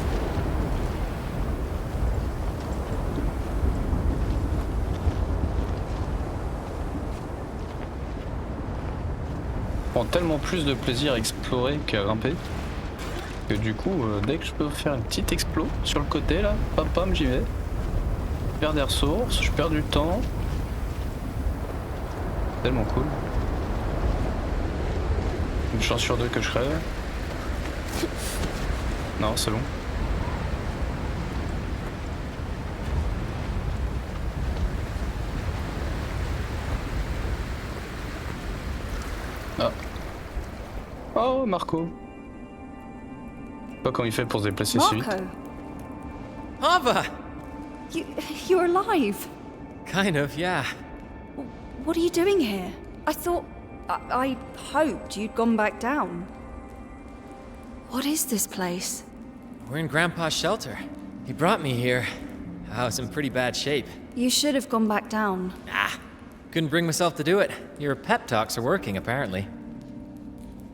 prends tellement plus de plaisir à explorer qu'à grimper. Que du coup, dès que je peux faire une petite explo sur le côté là, pam pam, j'y vais. Je perds des ressources, je perds du temps. Tellement cool. Une chance sur deux que je crève. Non, c'est bon. Ah. Oh, Marco. Pas comment il fait pour se déplacer si vite. Marco, Ava! you're alive. Kind of, yeah. What are you doing here? I thought... I hoped you'd gone back down. What is this place? We're in Grandpa's shelter. He brought me here. I was in pretty bad shape. You should have gone back down. Couldn't bring myself to do it. Your pep talks are working, apparently.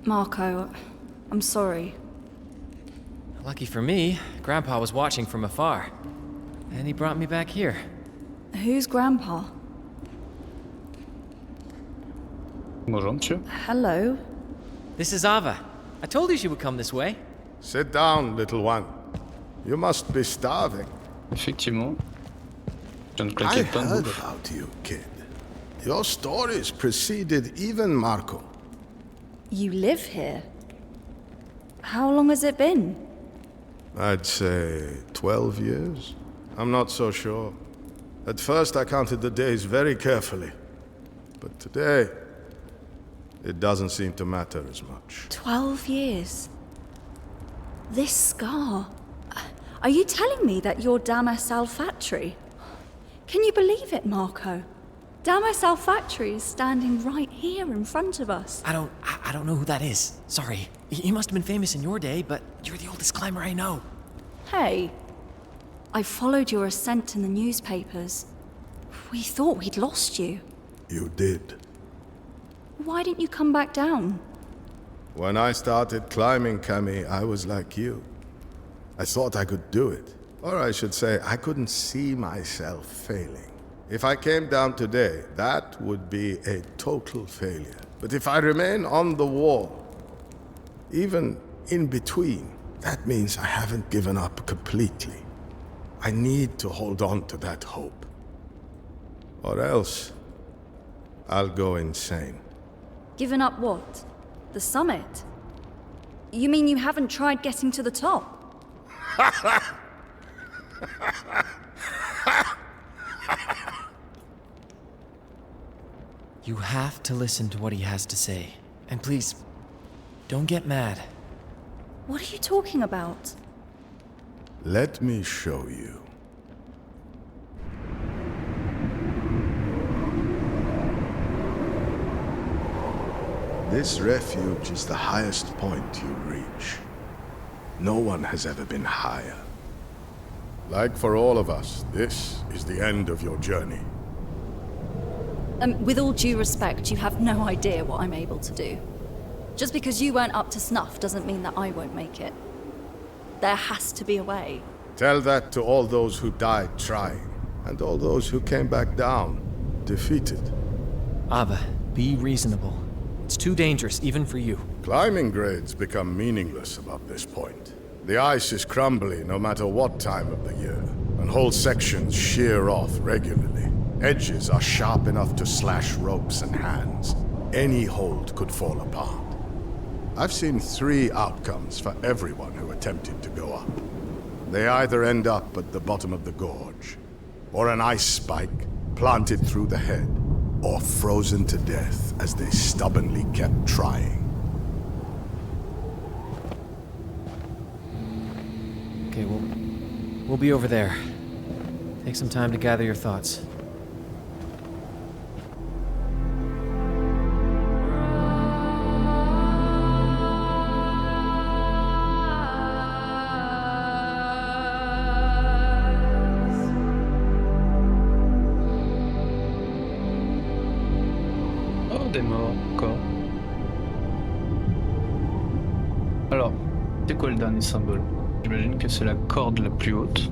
Marco, I'm sorry. Lucky for me, Grandpa was watching from afar. And he brought me back here. Who's Grandpa? Bonjour, monsieur. Hello. This is Ava. I told you she would come this way. Sit down, little one. You must be starving. Effectivement. Je viens de I claquer plein de heard bouffe. about you, kid. Your stories preceded even Marco. You live here? How long has it been? I'd say 12 years. I'm not so sure. At first I counted the days very carefully. But today, it doesn't seem to matter as much. 12 years. This scar. Are you telling me that you're Damas Alfatri? Can you believe it, Marco? Damas Alfatri is standing right here in front of us. I don't know who that is. Sorry. He must have been famous in your day, but you're the oldest climber I know. Hey, I followed your ascent in the newspapers. We thought we'd lost you. You did. Why didn't you come back down? When I started climbing, Cammy, I was like you. I thought I could do it. Or I should say, I couldn't see myself failing. If I came down today, that would be a total failure. But if I remain on the wall, even in between, that means I haven't given up completely. I need to hold on to that hope. Or else, I'll go insane. Given up what? The summit? You mean you haven't tried getting to the top? You have to listen to what he has to say. And please, don't get mad. What are you talking about? Let me show you. This refuge is the highest point you reach. No one has ever been higher. Like for all of us, this is the end of your journey. With all due respect, you have no idea what I'm able to do. Just because you weren't up to snuff doesn't mean that I won't make it. There has to be a way. Tell that to all those who died trying, and all those who came back down, defeated. Ava, be reasonable. It's too dangerous, even for you. Climbing grades become meaningless above this point. The ice is crumbly no matter what time of the year, and whole sections shear off regularly. Edges are sharp enough to slash ropes and hands. Any hold could fall apart. I've seen 3 outcomes for everyone who attempted to go up. They either end up at the bottom of the gorge, or an ice spike planted through the head, or frozen to death as they stubbornly kept trying. Okay, we'll be over there. Take some time to gather your thoughts. Oh, des morts, encore. Alors, c'est quoi le dernier symbole? J'imagine que c'est la corde la plus haute.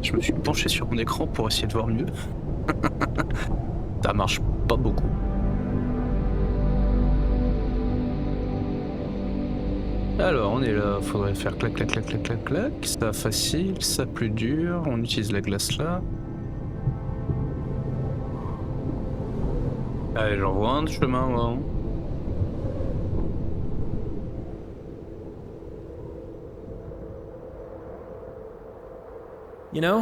Je me suis penché sur mon écran pour essayer de voir mieux. Ça marche pas beaucoup. Alors, on est là, faudrait faire clac clac clac clac clac clac. Ça facile, ça plus dur. On utilise la glace là. Allez, j'en vois un de chemin, moi. You know,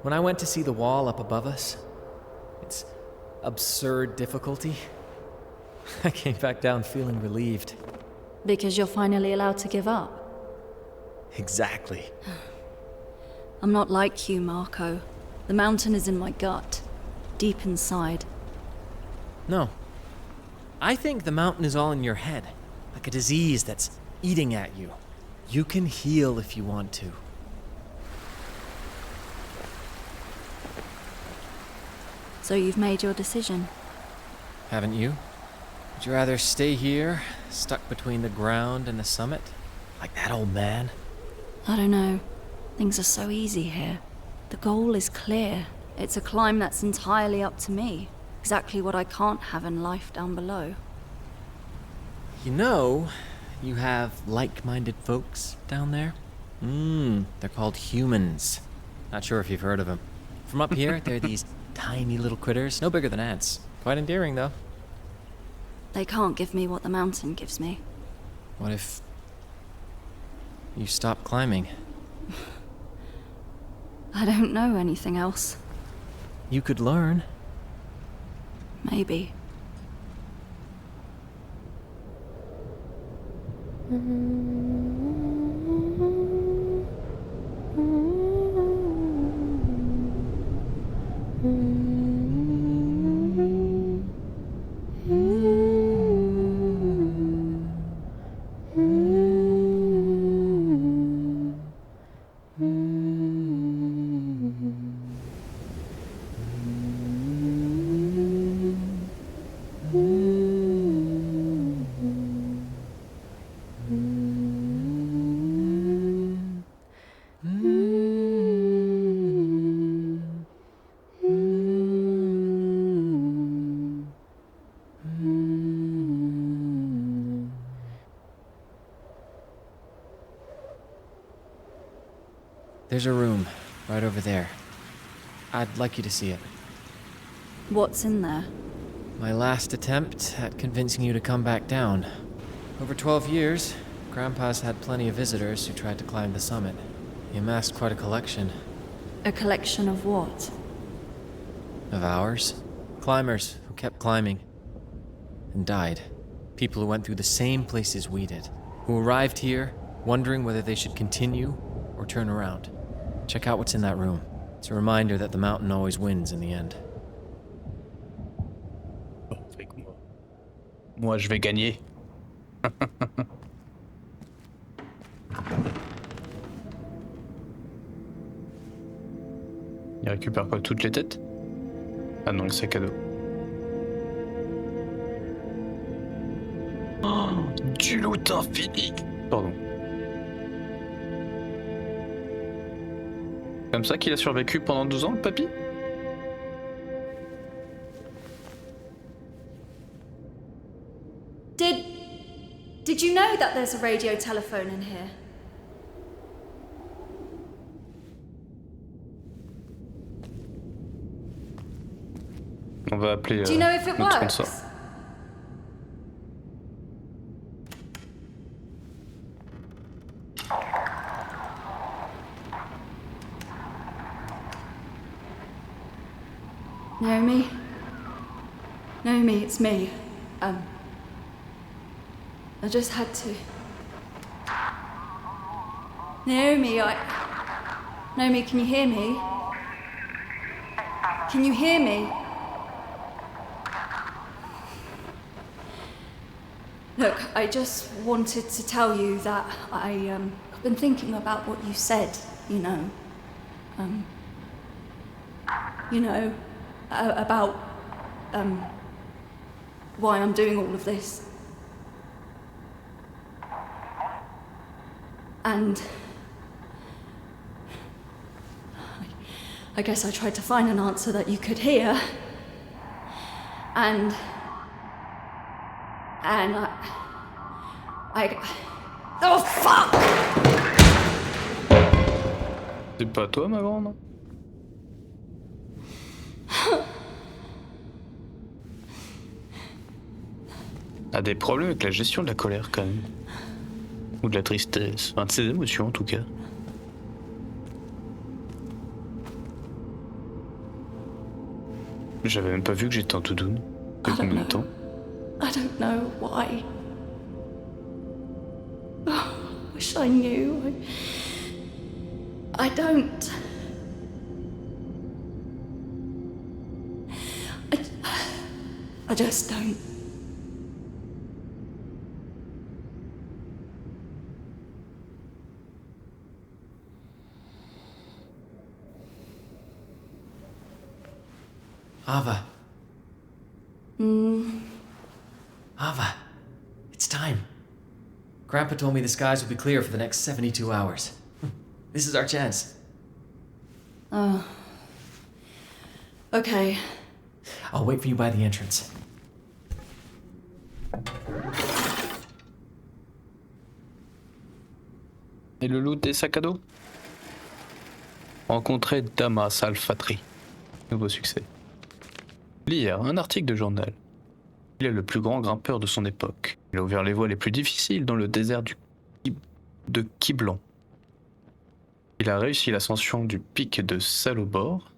when I went to see the wall up above us, its absurd difficulty, I came back down feeling relieved. Because you're finally allowed to give up. Exactly. I'm not like you, Marco. The mountain is in my gut, deep inside. No. I think the mountain is all in your head, like a disease that's eating at you. You can heal if you want to. So you've made your decision. Haven't you? Would you rather stay here, stuck between the ground and the summit? Like that old man? I don't know. Things are so easy here. The goal is clear. It's a climb that's entirely up to me. Exactly what I can't have in life down below. You know, you have like-minded folks down there? They're called humans. Not sure if you've heard of them. From up here, they're these tiny little critters, no bigger than ants. Quite endearing, though. They can't give me what the mountain gives me. What if you stop climbing? I don't know anything else. You could learn. Maybe. There's a room right over there. I'd like you to see it. What's in there? My last attempt at convincing you to come back down. Over 12 years, Grandpa's had plenty of visitors who tried to climb the summit. He amassed quite a collection. A collection of what? Of ours. Climbers who kept climbing. And died. People who went through the same places we did. Who arrived here, wondering whether they should continue or turn around. Check out what's in that room. It's a reminder that the mountain always wins in the end. Moi, je vais gagner. Il récupère quoi, toutes les têtes? Ah non, le sac à dos. Oh, du loot infini. Pardon. Comme ça qu'il a survécu pendant 12 ans, le papy? Did you know that there's a radio telephone in here? On va appeler Do you know if it notre works? sponsor. Naomi? Naomi, it's me. I just had to. Naomi, Naomi, can you hear me? Can you hear me? Look, I just wanted to tell you that I've been thinking about what you said, you know. About why I'm doing all of this. And I guess I tried to find an answer that you could hear. And Oh, fuck! C'est pas toi, ma grande? A des problèmes avec la gestion de la colère, quand même. Ou de la tristesse, enfin de ses émotions en tout cas. J'avais même pas vu que j'étais en doudoune. Depuis combien de temps? I don't know why. Oh, wish I knew. I don't. I just don't. Ava. Ava, it's time. Grandpa told me the skies will be clear for the next 72 hours. This is our chance. Okay. I'll wait for you by the entrance. Et le loot des sacs à dos? Rencontrer Damas Al-Fatri. Nouveau succès. Lire un article de journal. Il est le plus grand grimpeur de son époque. Il a ouvert les voies les plus difficiles dans le désert de Kiblan. Il a réussi l'ascension du pic de Salodor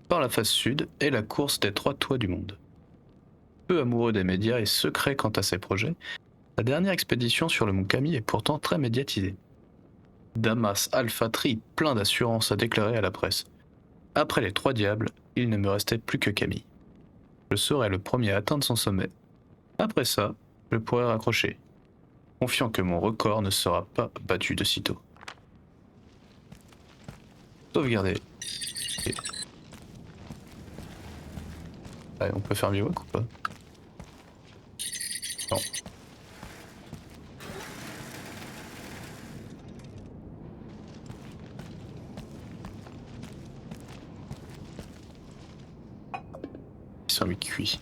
par la face sud et la course des 3 toits du monde. Peu amoureux des médias et secret quant à ses projets, sa dernière expédition sur le mont Kami est pourtant très médiatisée. Damas Al-Fatri, plein d'assurance, a déclaré à la presse: après les 3 diables, il ne me restait plus que Camille. Je serai le premier à atteindre son sommet. Après ça, je pourrai raccrocher, confiant que mon record ne sera pas battu de sitôt. Sauvegarder. Okay. Allez, on peut faire bivouac ou pas? Non. Ils sont cuits.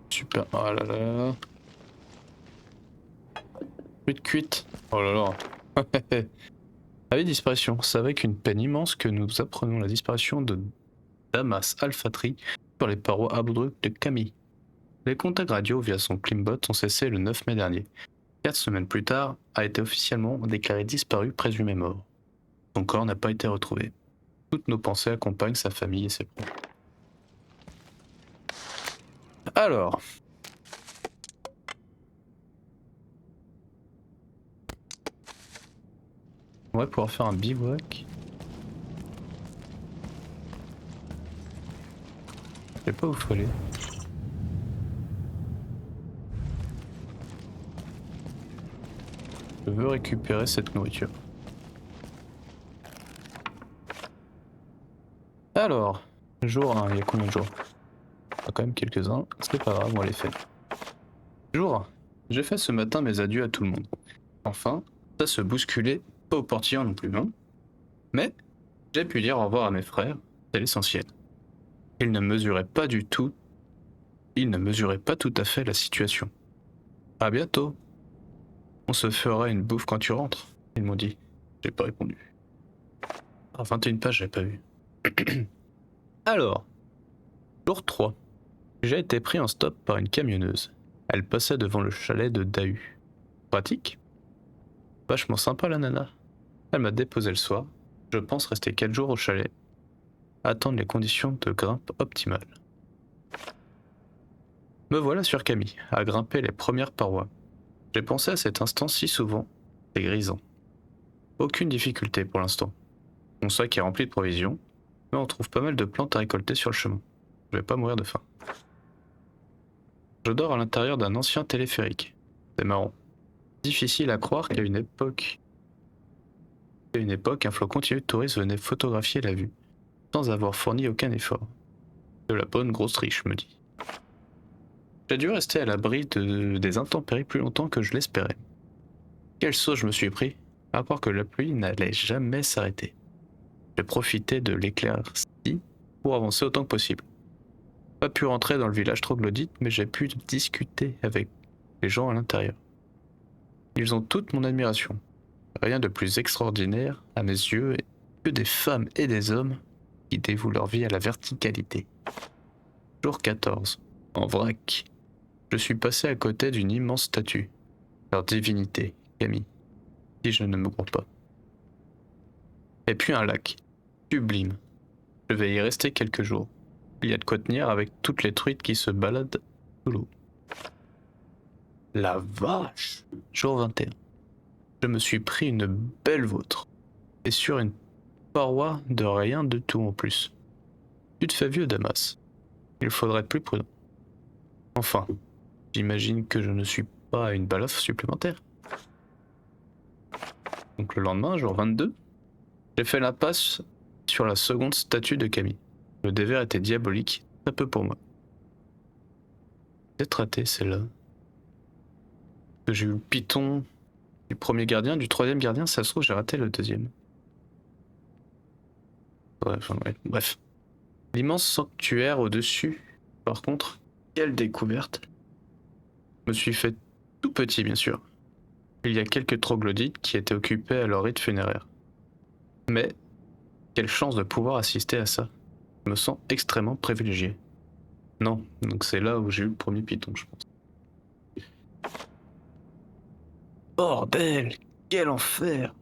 Super. Oh là là. Plus de cuite. Oh là là. Avec disparition. C'est avec une peine immense que nous apprenons la disparition de Damas Al-Fatri sur les parois abruptes de Kami. Les contacts radio via son Climbot ont cessé le 9 mai dernier. 4 semaines plus tard, a été officiellement déclaré disparu, présumé mort. Son corps n'a pas été retrouvé. Toutes nos pensées accompagnent sa famille et ses proches. Alors, on va pouvoir faire un bivouac. Je sais pas où faut aller. Je veux récupérer cette nourriture. Alors, jour 1, il y a combien de jours? Il y a quand même quelques-uns, c'est pas grave, on les fait. Jour 1, j'ai fait ce matin mes adieux à tout le monde. Enfin, ça se bousculait, pas au portillon non plus, hein. Mais j'ai pu dire au revoir à mes frères, c'est l'essentiel. Ils ne mesuraient pas tout à fait la situation. À bientôt. On se fera une bouffe quand tu rentres, ils m'ont dit. J'ai pas répondu. À 21 pages, j'ai pas vu. Alors, jour 3. J'ai été pris en stop par une camionneuse. Elle passait devant le chalet de Dahu. Pratique. Vachement sympa la nana. Elle m'a déposé le soir. Je pense rester 4 jours au chalet. Attendre les conditions de grimpe optimales. Me voilà sur Kami, à grimper les premières parois. J'ai pensé à cet instant si souvent, c'est grisant. Aucune difficulté pour l'instant. Mon sac est rempli de provisions, mais on trouve pas mal de plantes à récolter sur le chemin. Je vais pas mourir de faim. Je dors à l'intérieur d'un ancien téléphérique. C'est marrant. Difficile à croire qu'à une époque, un flot continu de touristes venait photographier la vue, sans avoir fourni aucun effort. De la bonne grosse riche, me dit. J'ai dû rester à l'abri des intempéries plus longtemps que je l'espérais. Quelle sauce je me suis pris, à croire que la pluie n'allait jamais s'arrêter. J'ai profité de l'éclaircie pour avancer autant que possible. Pas pu rentrer dans le village troglodyte, mais j'ai pu discuter avec les gens à l'intérieur. Ils ont toute mon admiration. Rien de plus extraordinaire, à mes yeux, que des femmes et des hommes qui dévouent leur vie à la verticalité. Jour 14. En vrac. Je suis passé à côté d'une immense statue. Leur divinité, Camille. Si je ne me trompe pas. Et puis un lac. Sublime. Je vais y rester quelques jours. Il y a de quoi tenir avec toutes les truites qui se baladent sous l'eau. La vache! Jour 21. Je me suis pris une belle vôtre. Et sur une paroi de rien de tout en plus. Tu te fais vieux, Damas. Il faudrait être plus prudent. Enfin, j'imagine que je ne suis pas à une balafre supplémentaire. Donc le lendemain, jour 22, j'ai fait l'impasse sur la seconde statue de Camille. Le dévers était diabolique, très peu pour moi. Peut-être raté celle-là. J'ai eu le python du premier gardien, du troisième gardien, ça se trouve j'ai raté le deuxième. Bref. L'immense sanctuaire au-dessus, par contre, quelle découverte. Je me suis fait tout petit, bien sûr. Il y a quelques troglodytes qui étaient occupés à leur rite funéraire. Mais, quelle chance de pouvoir assister à ça. Je me sens extrêmement privilégié. Non, donc c'est là où j'ai eu le premier python, je pense. Bordel, quel enfer!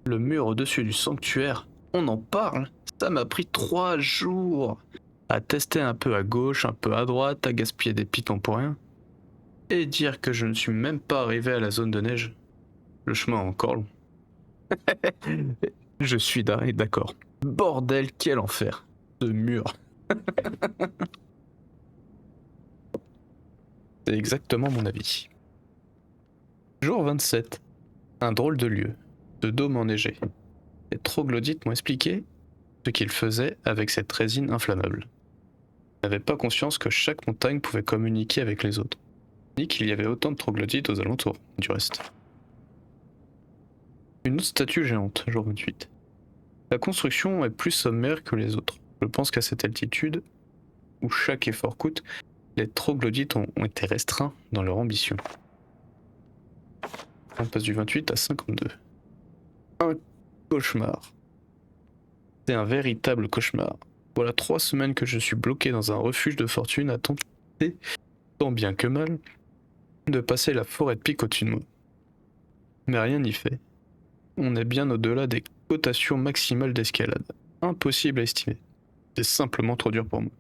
Le mur au-dessus du sanctuaire, on en parle? Ça m'a pris 3 jours à tester un peu à gauche, un peu à droite, à gaspiller des pythons pour rien. Et dire que je ne suis même pas arrivé à la zone de neige. Le chemin est encore long. Je suis d'accord. Bordel, quel enfer! Ce mur. C'est exactement mon avis. Jour 27. Un drôle de lieu. De dôme enneigé. Les troglodytes m'ont expliqué ce qu'ils faisaient avec cette résine inflammable. Ils n'avaient pas conscience que chaque montagne pouvait communiquer avec les autres, ni qu'il y avait autant de troglodytes aux alentours, du reste. Une autre statue géante, jour 28. La construction est plus sommaire que les autres. Je pense qu'à cette altitude, où chaque effort coûte, les troglodytes ont été restreints dans leur ambition. On passe du 28 à 52. Un cauchemar. C'est un véritable cauchemar. Voilà 3 semaines que je suis bloqué dans un refuge de fortune à tenter, tant bien que mal, de passer la forêt de pic au-dessus de moi. Mais rien n'y fait. On est bien au-delà des cotations maximales d'escalade. Impossible à estimer. C'est simplement trop dur pour moi.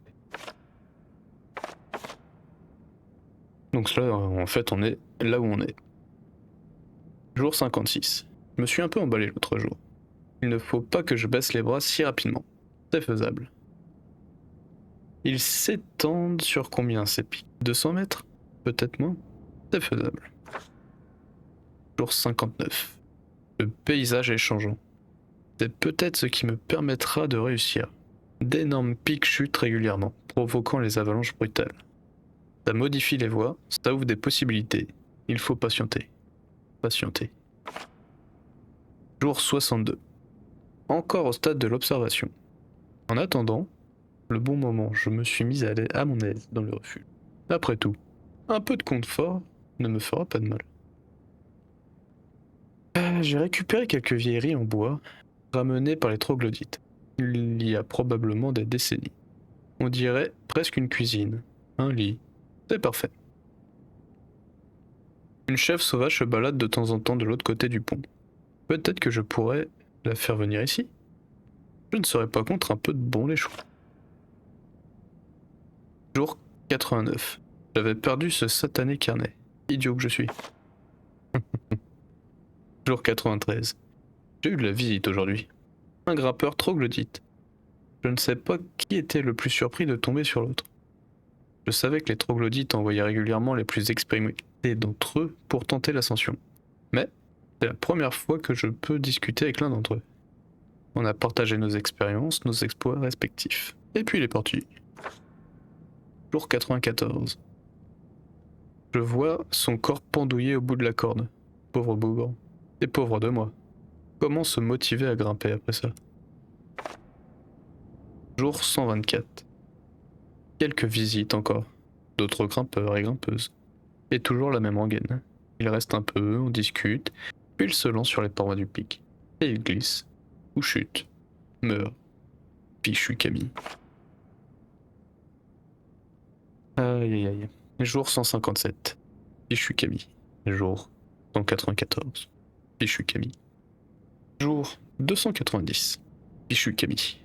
Donc là, en fait, on est là où on est. Jour 56. Je me suis un peu emballé l'autre jour. Il ne faut pas que je baisse les bras si rapidement. C'est faisable. Ils s'étendent sur combien ces pics? 200 mètres? Peut-être moins? C'est faisable. Jour 59. Le paysage est changeant. C'est peut-être ce qui me permettra de réussir. D'énormes pics chutent régulièrement, provoquant les avalanches brutales. Ça modifie les voies, ça ouvre des possibilités. Il faut patienter. Patienter. Jour 62. Encore au stade de l'observation. En attendant, le bon moment, je me suis mis à mon aise dans le refuge. Après tout, un peu de confort ne me fera pas de mal. J'ai récupéré quelques vieilleries en bois, ramenées par les troglodytes. Il y a probablement des décennies. On dirait presque une cuisine, un lit. C'est parfait. Une chèvre sauvage se balade de temps en temps de l'autre côté du pont. Peut-être que je pourrais la faire venir ici. Je ne serais pas contre un peu de bon lait chaud. Jour 89. J'avais perdu ce satané carnet. Idiot que je suis. Jour 93. J'ai eu de la visite aujourd'hui. Un grimpeur troglodyte. Je ne sais pas qui était le plus surpris de tomber sur l'autre. Je savais que les troglodytes envoyaient régulièrement les plus expérimentés d'entre eux pour tenter l'ascension. Mais c'est la première fois que je peux discuter avec l'un d'entre eux. On a partagé nos expériences, nos exploits respectifs. Et puis il est parti. Jour 94. Je vois son corps pendouillé au bout de la corde. Pauvre bougre. Et pauvre de moi. Comment se motiver à grimper après ça? Jour 124. Quelques visites encore, d'autres grimpeurs et grimpeuses. Et toujours la même rengaine. Il reste un peu, on discute, puis il se lance sur les parois du pic. Et il glisse, ou chute, meurt. Fichu Camille. Aïe aïe aïe. Jour 157. Fichu Camille. Jour 194. Fichu Camille. Jour 290. Fichu Camille.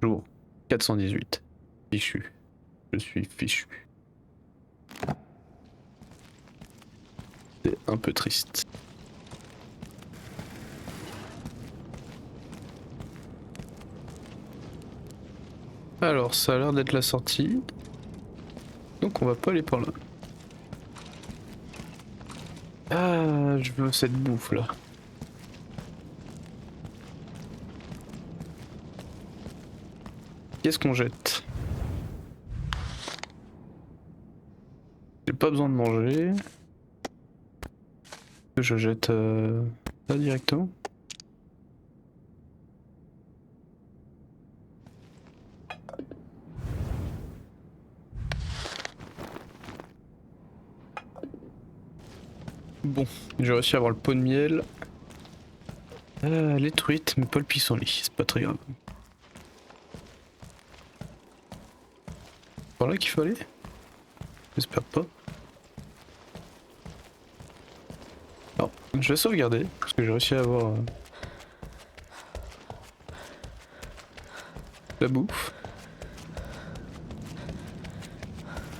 Jour 418. Fichu. Je suis fichu. C'est un peu triste. Alors, ça a l'air d'être la sortie. Donc on va pas aller par là. Ah, je veux cette bouffe là. Qu'est-ce qu'on jette? J'ai pas besoin de manger. Je jette ça directement. Bon, j'ai réussi à avoir le pot de miel. Les truites, mais pas le pissenlit, c'est pas très grave. Par là qu'il faut aller? J'espère pas. Alors, je vais sauvegarder, parce que j'ai réussi à avoir la bouffe.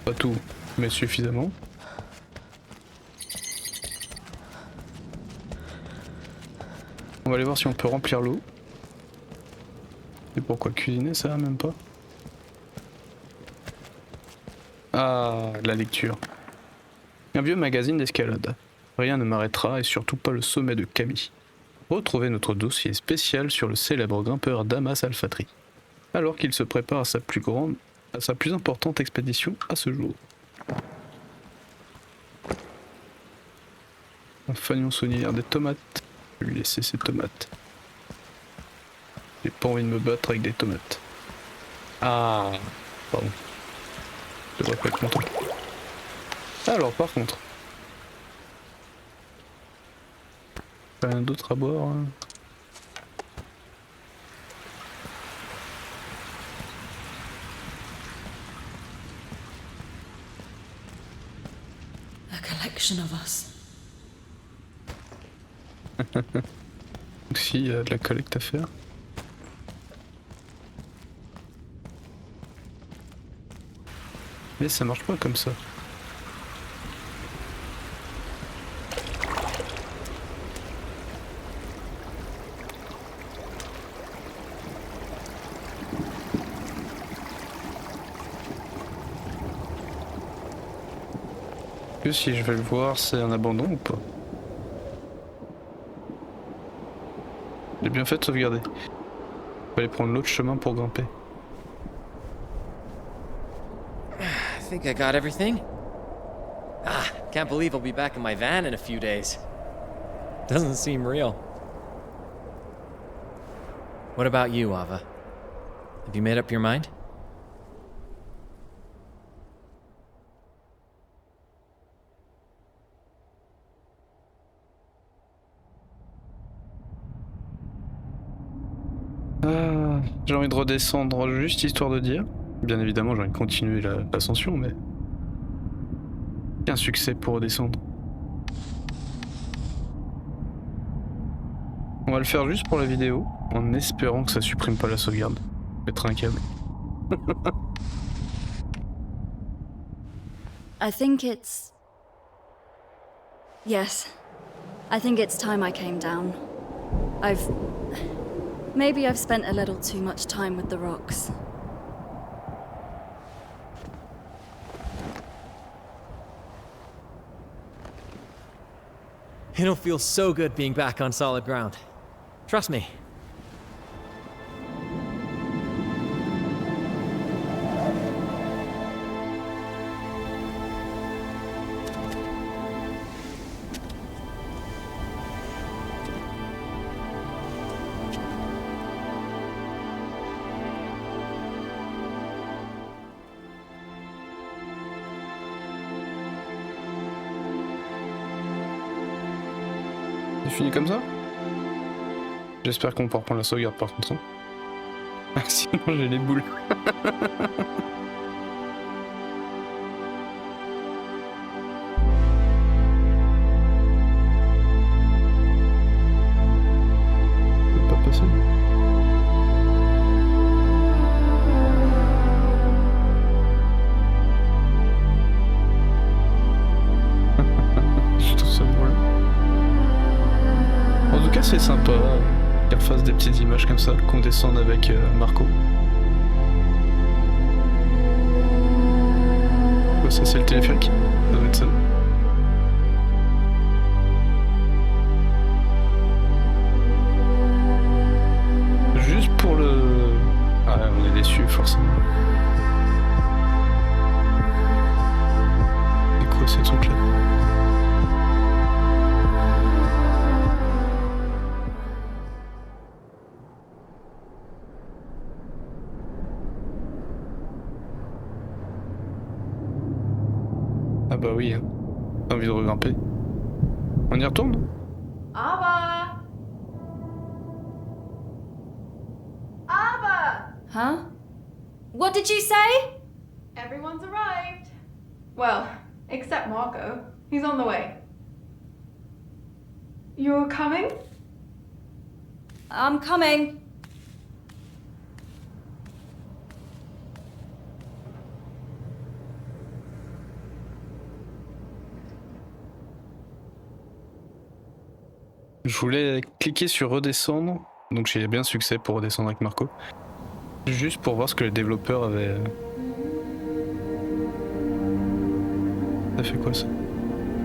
Pas tout, mais suffisamment. On va aller voir si on peut remplir l'eau. Et pourquoi cuisiner ça, même pas. Ah, la lecture. Un vieux magazine d'escalade. Rien ne m'arrêtera et surtout pas le sommet de Camille. Retrouvez notre dossier spécial sur le célèbre grimpeur Damas Alfatri, alors qu'il se prépare à sa plus importante expédition à ce jour. Un fanion souvenir des tomates. Je vais lui laisser ses tomates. J'ai pas envie de me battre avec des tomates. Ah, pardon. Je devrais pas être content. Alors, par contre, rien d'autre à boire hein. A collection of us. Donc si, il y a de la collecte à faire. Mais ça marche pas comme ça. Que si je vais le voir, c'est un abandon ou pas? J'ai bien fait de sauvegarder. Fallait prendre l'autre chemin pour grimper. I think I got everything. Ah, can't believe I'll be back in my van in a few days. Doesn't seem real. What about you, Ava? Have you made up your mind? Ah, j'ai envie de redescendre juste histoire de dire. Bien évidemment, j'ai envie de continuer l'ascension, mais... un succès pour redescendre. On va le faire juste pour la vidéo, en espérant que ça supprime pas la sauvegarde. Mettre un câble. I think it's... Yes. I think it's time I came down. Maybe I've spent a little too much time with the rocks. It'll feel so good being back on solid ground. Trust me. C'est fini comme ça? J'espère qu'on peut reprendre la sauvegarde par contre. Hein. Sinon j'ai les boules. Ça peut pas passer. Je trouve ça drôle. En tout cas c'est sympa qu'ils refassent des petites images comme ça, qu'on descende avec Marco. Oh, ça c'est le téléphérique, ça doit être ça. Juste pour le... Ah ouais, on est déçus forcément. C'est quoi ces trucs là? Ah bah oui, hein. T'as envie de regrimper. On y retourne? Abba! Abba! Huh? What did you say? Everyone's arrived. Well, except Marco. He's on the way. You're coming? I'm coming. Je voulais cliquer sur redescendre, donc j'ai bien succès pour redescendre avec Marco. Juste pour voir ce que les développeurs avaient... Ça fait quoi ça?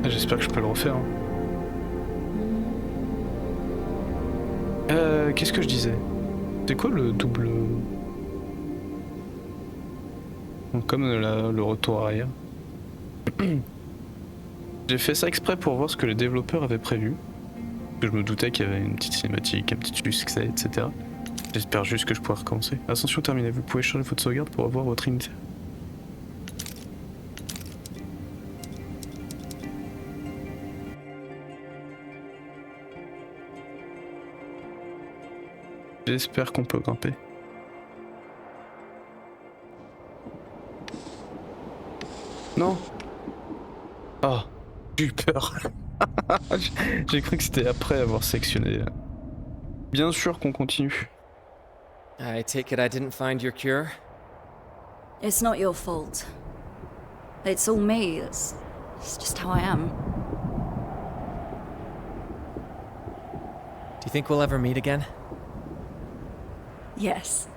Ah, j'espère que je peux le refaire. Hein. Qu'est-ce que je disais? C'est quoi le double... Donc, comme le retour arrière. J'ai fait ça exprès pour voir ce que les développeurs avaient prévu. Je me doutais qu'il y avait une petite cinématique, un petit succès, etc. J'espère juste que je pourrai recommencer. Ascension terminée, vous pouvez changer votre sauvegarde pour avoir votre unité. J'espère qu'on peut grimper. Non. Ah, j'ai eu peur. J'ai cru que c'était après avoir sectionné. Bien sûr qu'on continue. I take it I didn't find your cure? It's not your fault. It's all me. It's just how I am. Do you think we'll ever meet again? Yes.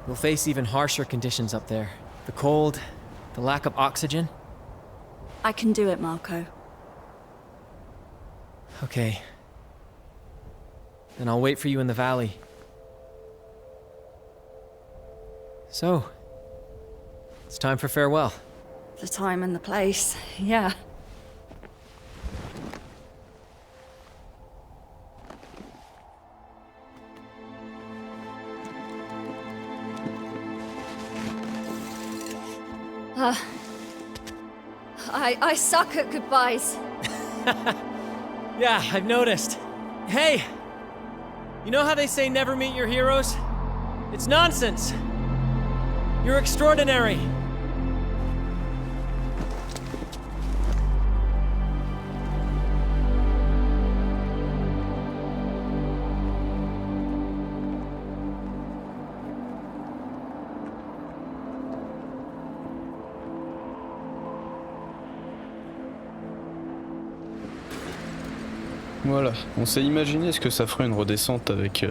We'll face even harsher conditions up there. The cold, the lack of oxygen. I can do it, Marco. Okay. Then I'll wait for you in the valley. So, it's time for farewell. The time and the place, yeah. I suck at goodbyes. Yeah, I've noticed. Hey! You know how they say never meet your heroes? It's nonsense! You're extraordinary! Voilà, on s'est imaginé ce que ça ferait une redescente avec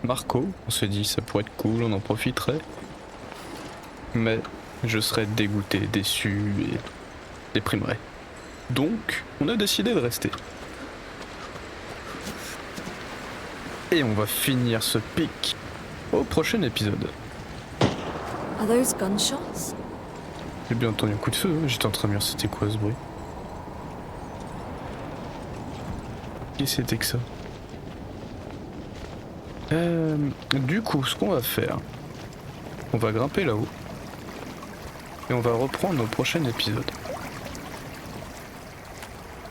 Marco. On s'est dit ça pourrait être cool, on en profiterait. Mais je serais dégoûté, déçu et déprimerais. Donc, on a décidé de rester. Et on va finir ce pic au prochain épisode. Are those gunshots? J'ai bien entendu un coup de feu, hein. J'étais en train de me dire c'était quoi ce bruit. Qui c'était que ça? Du coup, ce qu'on va faire, on va grimper là-haut et on va reprendre au prochain épisode.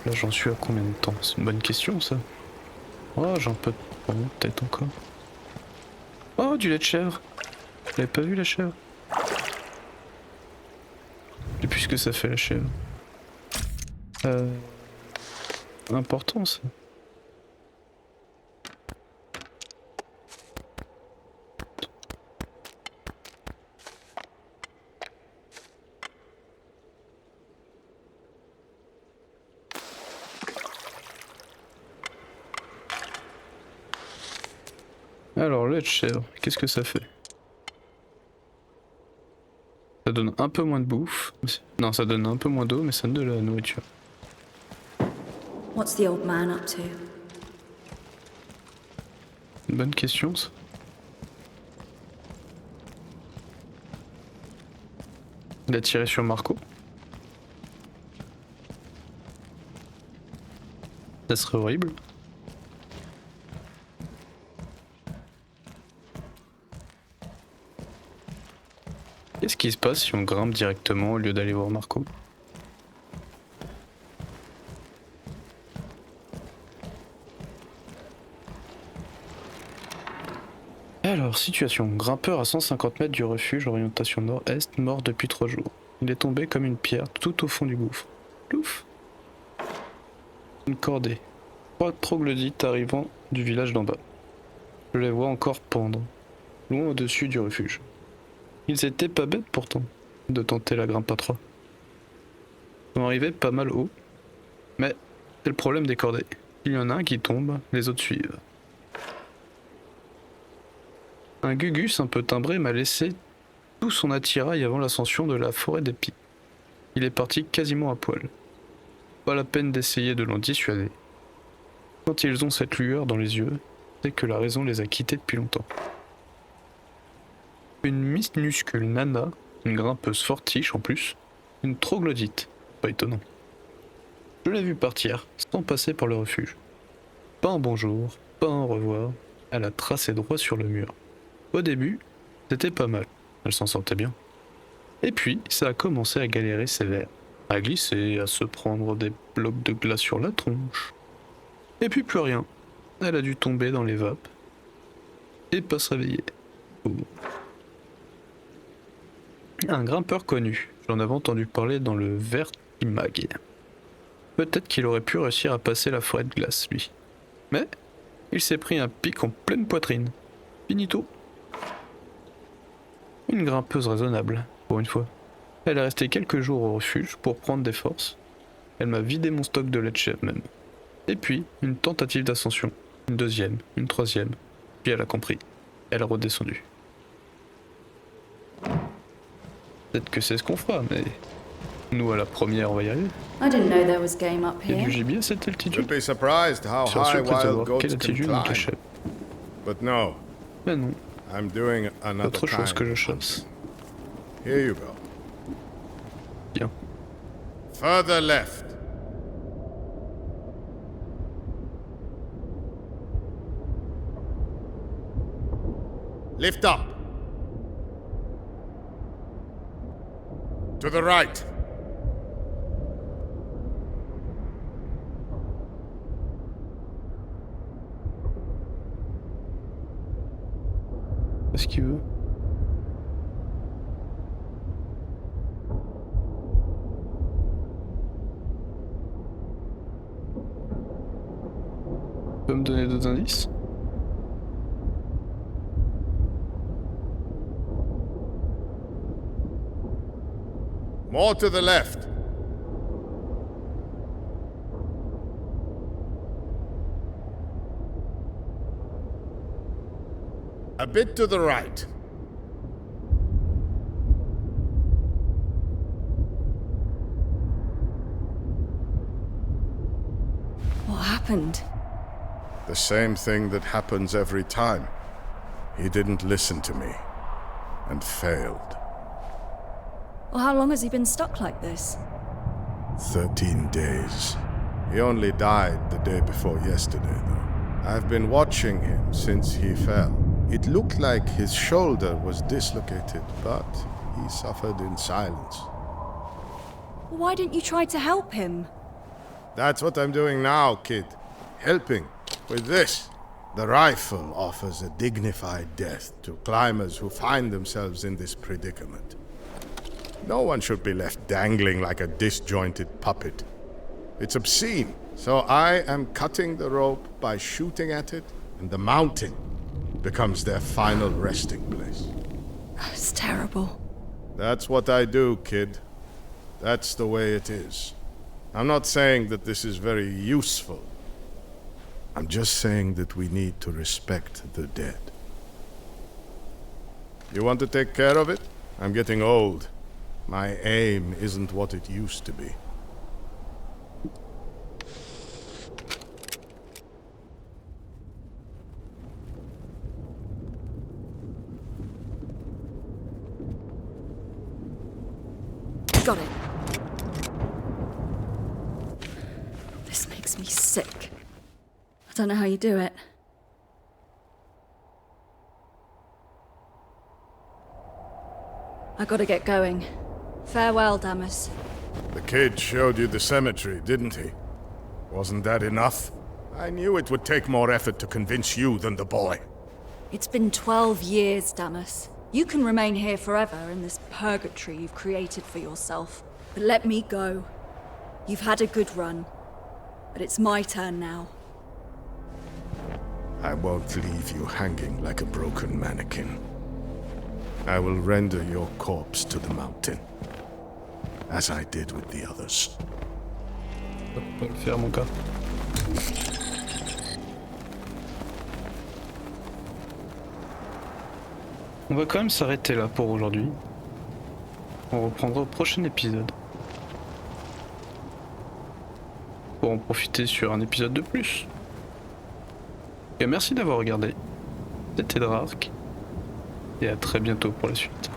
Là, j'en suis à combien de temps? C'est une bonne question, ça. Oh, j'ai un peu de temps, peut-être encore. Oh, du lait de chèvre. Vous l'avez pas vu, la chèvre? Je sais plus ce que ça fait, la chèvre. Important, ça. Alors, lait de chèvre, qu'est-ce que ça fait? Ça donne un peu moins de bouffe. Non, ça donne un peu moins d'eau, mais ça donne de la nourriture. What's the old man up to? Une bonne question, ça. Il a tiré sur Marco. Ça serait horrible. Qu'est-ce qui se passe si on grimpe directement au lieu d'aller voir Marco? Alors, situation. Grimpeur à 150 mètres du refuge, orientation nord-est, mort depuis 3 jours. Il est tombé comme une pierre tout au fond du gouffre. Plouf! Une cordée. 3 troglodytes arrivant du village d'en bas. Je les vois encore pendre, loin au-dessus du refuge. Ils étaient pas bêtes pourtant, de tenter la grimpe à 3. Ils sont arrivés pas mal haut, mais c'est le problème des cordées. Il y en a un qui tombe, les autres suivent. Un gugus un peu timbré m'a laissé tout son attirail avant l'ascension de la forêt d'épis. Il est parti quasiment à poil. Pas la peine d'essayer de l'en dissuader. Quand ils ont cette lueur dans les yeux, c'est que la raison les a quittés depuis longtemps. Une minuscule nana, une grimpeuse fortiche en plus, une troglodyte, pas étonnant. Je l'ai vue partir, sans passer par le refuge. Pas un bonjour, pas un au revoir, elle a tracé droit sur le mur. Au début, c'était pas mal, elle s'en sortait bien. Et puis, ça a commencé à galérer sévère, à glisser, à se prendre des blocs de glace sur la tronche. Et puis plus rien, elle a dû tomber dans les vapes, et pas se réveiller. Oh. Un grimpeur connu, j'en avais entendu parler dans le Vertimag. Peut-être qu'il aurait pu réussir à passer la forêt de glace, lui. Mais, il s'est pris un pic en pleine poitrine. Finito. Une grimpeuse raisonnable, pour une fois. Elle est restée quelques jours au refuge pour prendre des forces. Elle m'a vidé mon stock de lait de chèvre même. Et puis, une tentative d'ascension. Une deuxième, une troisième. Puis elle a compris. Elle est redescendue. Peut-être que c'est ce qu'on fera, mais nous à la première on va y arriver. I didn't know there was game up Il y a du here. gibier à cette altitude. You'd be surprised how Je suis high surpris de wild savoir goats quelle can altitude on climb. cachait. But no, Mais non, I'm doing another autre chose que kind je of chasse. hunting. Here you go. Bien. Further left. Lift up. To the right. Qu'est-ce qu'il veut? Tu peux me donner d'autres indices? More to the left. A bit to the right. What happened? The same thing that happens every time. He didn't listen to me and failed. Well, how long has he been stuck like this? 13 days. He only died the day before yesterday, though. I've been watching him since he fell. It looked like his shoulder was dislocated, but he suffered in silence. Why didn't you try to help him? That's what I'm doing now, kid. Helping with this. The rifle offers a dignified death to climbers who find themselves in this predicament. No one should be left dangling like a disjointed puppet. It's obscene. So I am cutting the rope by shooting at it, and the mountain becomes their final resting place. It's terrible. That's what I do, kid. That's the way it is. I'm not saying that this is very useful. I'm just saying that we need to respect the dead. You want to take care of it? I'm getting old. My aim isn't what it used to be. Got it. This makes me sick. I don't know how you do it. I gotta get going. Farewell, Damas. The kid showed you the cemetery, didn't he? Wasn't that enough? I knew it would take more effort to convince you than the boy. It's been 12 years, Damas. You can remain here forever in this purgatory you've created for yourself. But let me go. You've had a good run. But it's my turn now. I won't leave you hanging like a broken mannequin. I will render your corpse to the mountain, as I did with the others. Ça peut pas le faire, mon gars. On va quand même s'arrêter là pour aujourd'hui. On reprendra au prochain épisode. Pour en profiter sur un épisode de plus. Et merci d'avoir regardé. C'était Drark. Et à très bientôt pour la suite.